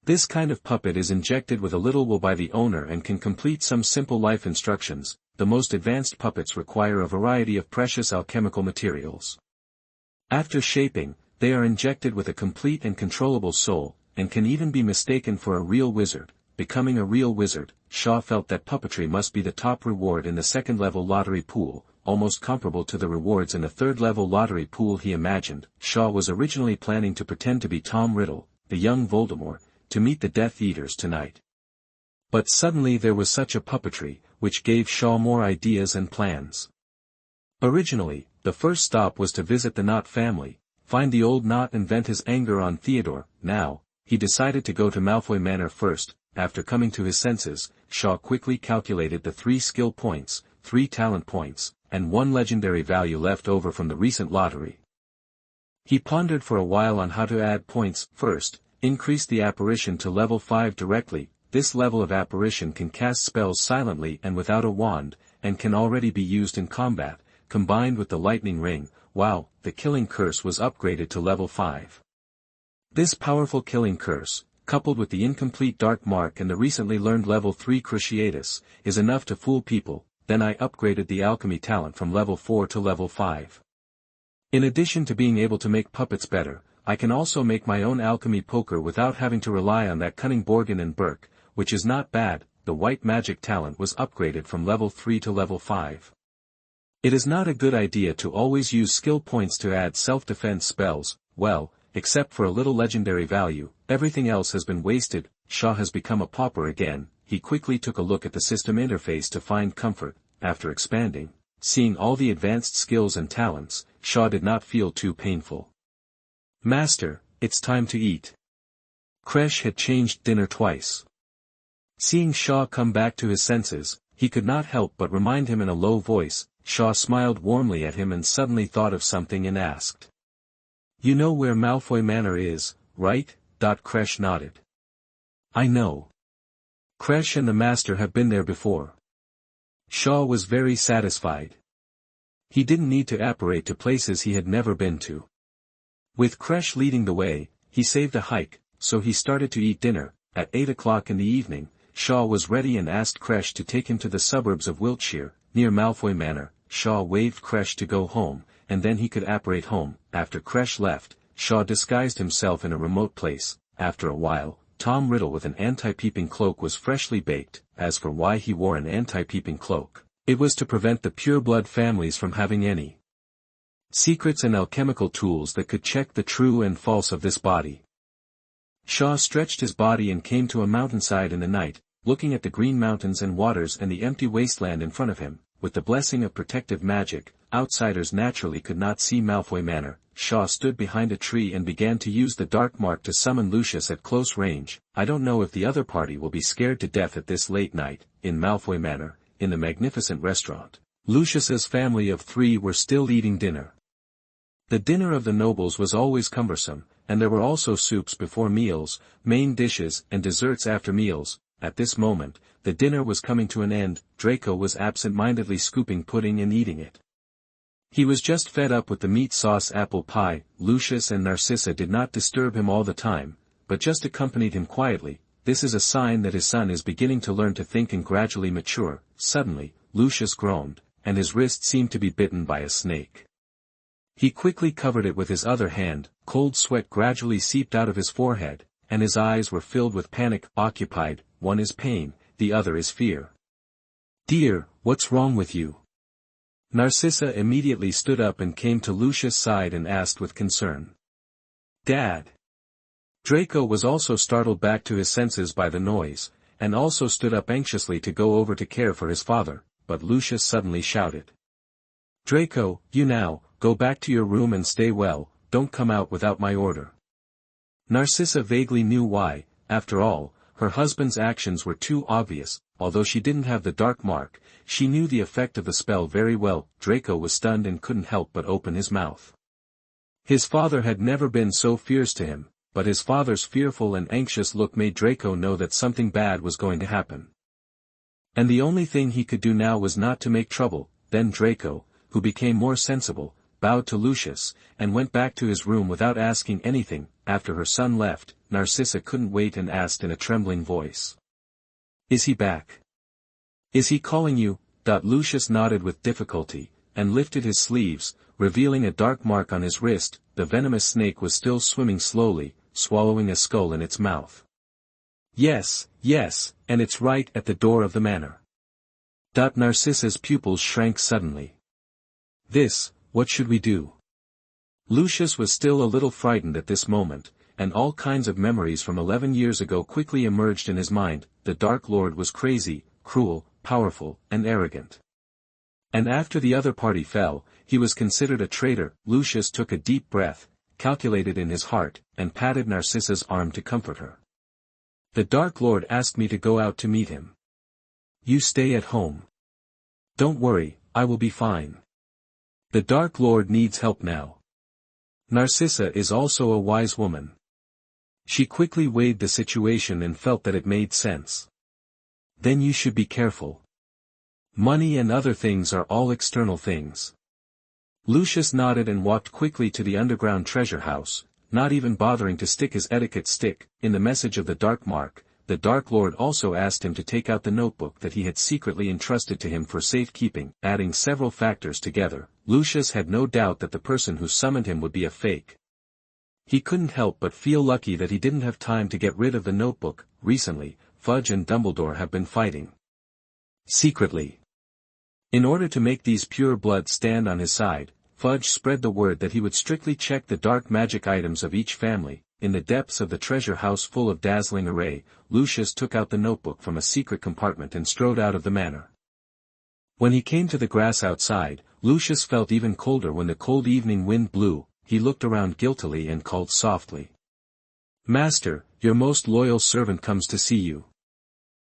A: This kind of puppet is injected with a little will by the owner and can complete some simple life instructions. The most advanced puppets require a variety of precious alchemical materials. After shaping, they are injected with a complete and controllable soul, and can even be mistaken for a real wizard. Becoming a real wizard, Shaw felt that puppetry must be the top reward in the second-level lottery pool, almost comparable to the rewards in the third-level lottery pool he imagined. Shaw was originally planning to pretend to be Tom Riddle, the young Voldemort, to meet the Death Eaters tonight. But suddenly there was such a puppetry, which gave Shaw more ideas and plans. Originally, the first stop was to visit the Knot family, find the old Knot and vent his anger on Theodore. Now, he decided to go to Malfoy Manor first. After coming to his senses, Shaw quickly calculated the 3 skill points, 3 talent points, and 1 legendary value left over from the recent lottery. He pondered for a while on how to add points. First, increase the apparition to level 5 directly. This level of apparition can cast spells silently and without a wand, and can already be used in combat, combined with the lightning ring. Wow, the killing curse was upgraded to level 5. This powerful killing curse, coupled with the incomplete dark mark and the recently learned level 3 cruciatus, is enough to fool people. Then I upgraded the alchemy talent from level 4 to level 5. In addition to being able to make puppets better, I can also make my own alchemy poker without having to rely on that cunning Borgin and Burke, which is not bad. The white magic talent was upgraded from level 3 to level 5. It is not a good idea to always use skill points to add self-defense spells. Well, except for a little legendary value, everything else has been wasted. Shaw has become a pauper again. He quickly took a look at the system interface to find comfort. After expanding, seeing all the advanced skills and talents, Shaw did not feel too painful. Master, it's time to eat. Kresh had changed dinner twice. Seeing Shaw come back to his senses, he could not help but remind him in a low voice. Shaw smiled warmly at him and suddenly thought of something and asked. You know where Malfoy Manor is, right? Kresh nodded. I know. Kresh and the master have been there before. Shaw was very satisfied. He didn't need to apparate to places he had never been to. With Kresh leading the way, he saved a hike, so he started to eat dinner. At 8 o'clock in the evening, Shaw was ready and asked Kresh to take him to the suburbs of Wiltshire, near Malfoy Manor. Shaw waved Kresh to go home, and then he could apparate home. After Kresh left, Shaw disguised himself in a remote place. After a while, Tom Riddle with an anti-peeping cloak was freshly baked. As for why he wore an anti-peeping cloak, it was to prevent the pure-blood families from having any secrets and alchemical tools that could check the true and false of this body. Shaw stretched his body and came to a mountainside in the night, looking at the green mountains and waters and the empty wasteland in front of him. With the blessing of protective magic, outsiders naturally could not see Malfoy Manor. Shaw stood behind a tree and began to use the dark mark to summon Lucius at close range. I don't know if the other party will be scared to death at this late night. In Malfoy Manor, in the magnificent restaurant, Lucius's family of 3 were still eating dinner. The dinner of the nobles was always cumbersome, and there were also soups before meals, main dishes and desserts after meals. At this moment, the dinner was coming to an end. Draco was absent-mindedly scooping pudding and eating it. He was just fed up with the meat sauce apple pie. Lucius and Narcissa did not disturb him all the time, but just accompanied him quietly. This is a sign that his son is beginning to learn to think and gradually mature. Suddenly, Lucius groaned, and his wrist seemed to be bitten by a snake. He quickly covered it with his other hand. Cold sweat gradually seeped out of his forehead, and his eyes were filled with panic. Occupied, one is pain, the other is fear. "Dear, what's wrong with you?" Narcissa immediately stood up and came to Lucius' side and asked with concern. "Dad." Draco was also startled back to his senses by the noise, and also stood up anxiously to go over to care for his father, but Lucius suddenly shouted. "Draco, you now, go back to your room and stay well, don't come out without my order." Narcissa vaguely knew why. After all, her husband's actions were too obvious. Although she didn't have the dark mark, she knew the effect of the spell very well. Draco was stunned and couldn't help but open his mouth. His father had never been so fierce to him, but his father's fearful and anxious look made Draco know that something bad was going to happen. And the only thing he could do now was not to make trouble. Then Draco, who became more sensible, bowed to Lucius, and went back to his room without asking anything. After her son left, Narcissa couldn't wait and asked in a trembling voice. "Is he back? Is he calling you?" Lucius nodded with difficulty, and lifted his sleeves, revealing a dark mark on his wrist. The venomous snake was still swimming slowly, swallowing a skull in its mouth. Yes, and it's right at the door of the manor." Narcissa's pupils shrank suddenly. What should we do?" Lucius was still a little frightened at this moment, and all kinds of memories from 11 years ago quickly emerged in his mind. The Dark Lord was crazy, cruel, powerful, and arrogant. And after the other party fell, he was considered a traitor. Lucius took a deep breath, calculated in his heart, and patted Narcissa's arm to comfort her. "The Dark Lord asked me to go out to meet him. You stay at home. Don't worry, I will be fine. The Dark Lord needs help now." Narcissa is also a wise woman. She quickly weighed the situation and felt that it made sense. "Then you should be careful. Money and other things are all external things." Lucius nodded and walked quickly to the underground treasure house, not even bothering to stick his etiquette stick. In the message of the Dark Mark, the Dark Lord also asked him to take out the notebook that he had secretly entrusted to him for safekeeping. Adding several factors together, Lucius had no doubt that the person who summoned him would be a fake. He couldn't help but feel lucky that he didn't have time to get rid of the notebook. Recently, Fudge and Dumbledore have been fighting secretly. In order to make these pure blood stand on his side, Fudge spread the word that he would strictly check the dark magic items of each family. In the depths of the treasure house full of dazzling array, Lucius took out the notebook from a secret compartment and strode out of the manor. When he came to the grass outside, Lucius felt even colder when the cold evening wind blew. He looked around guiltily and called softly. "Master, your most loyal servant comes to see you."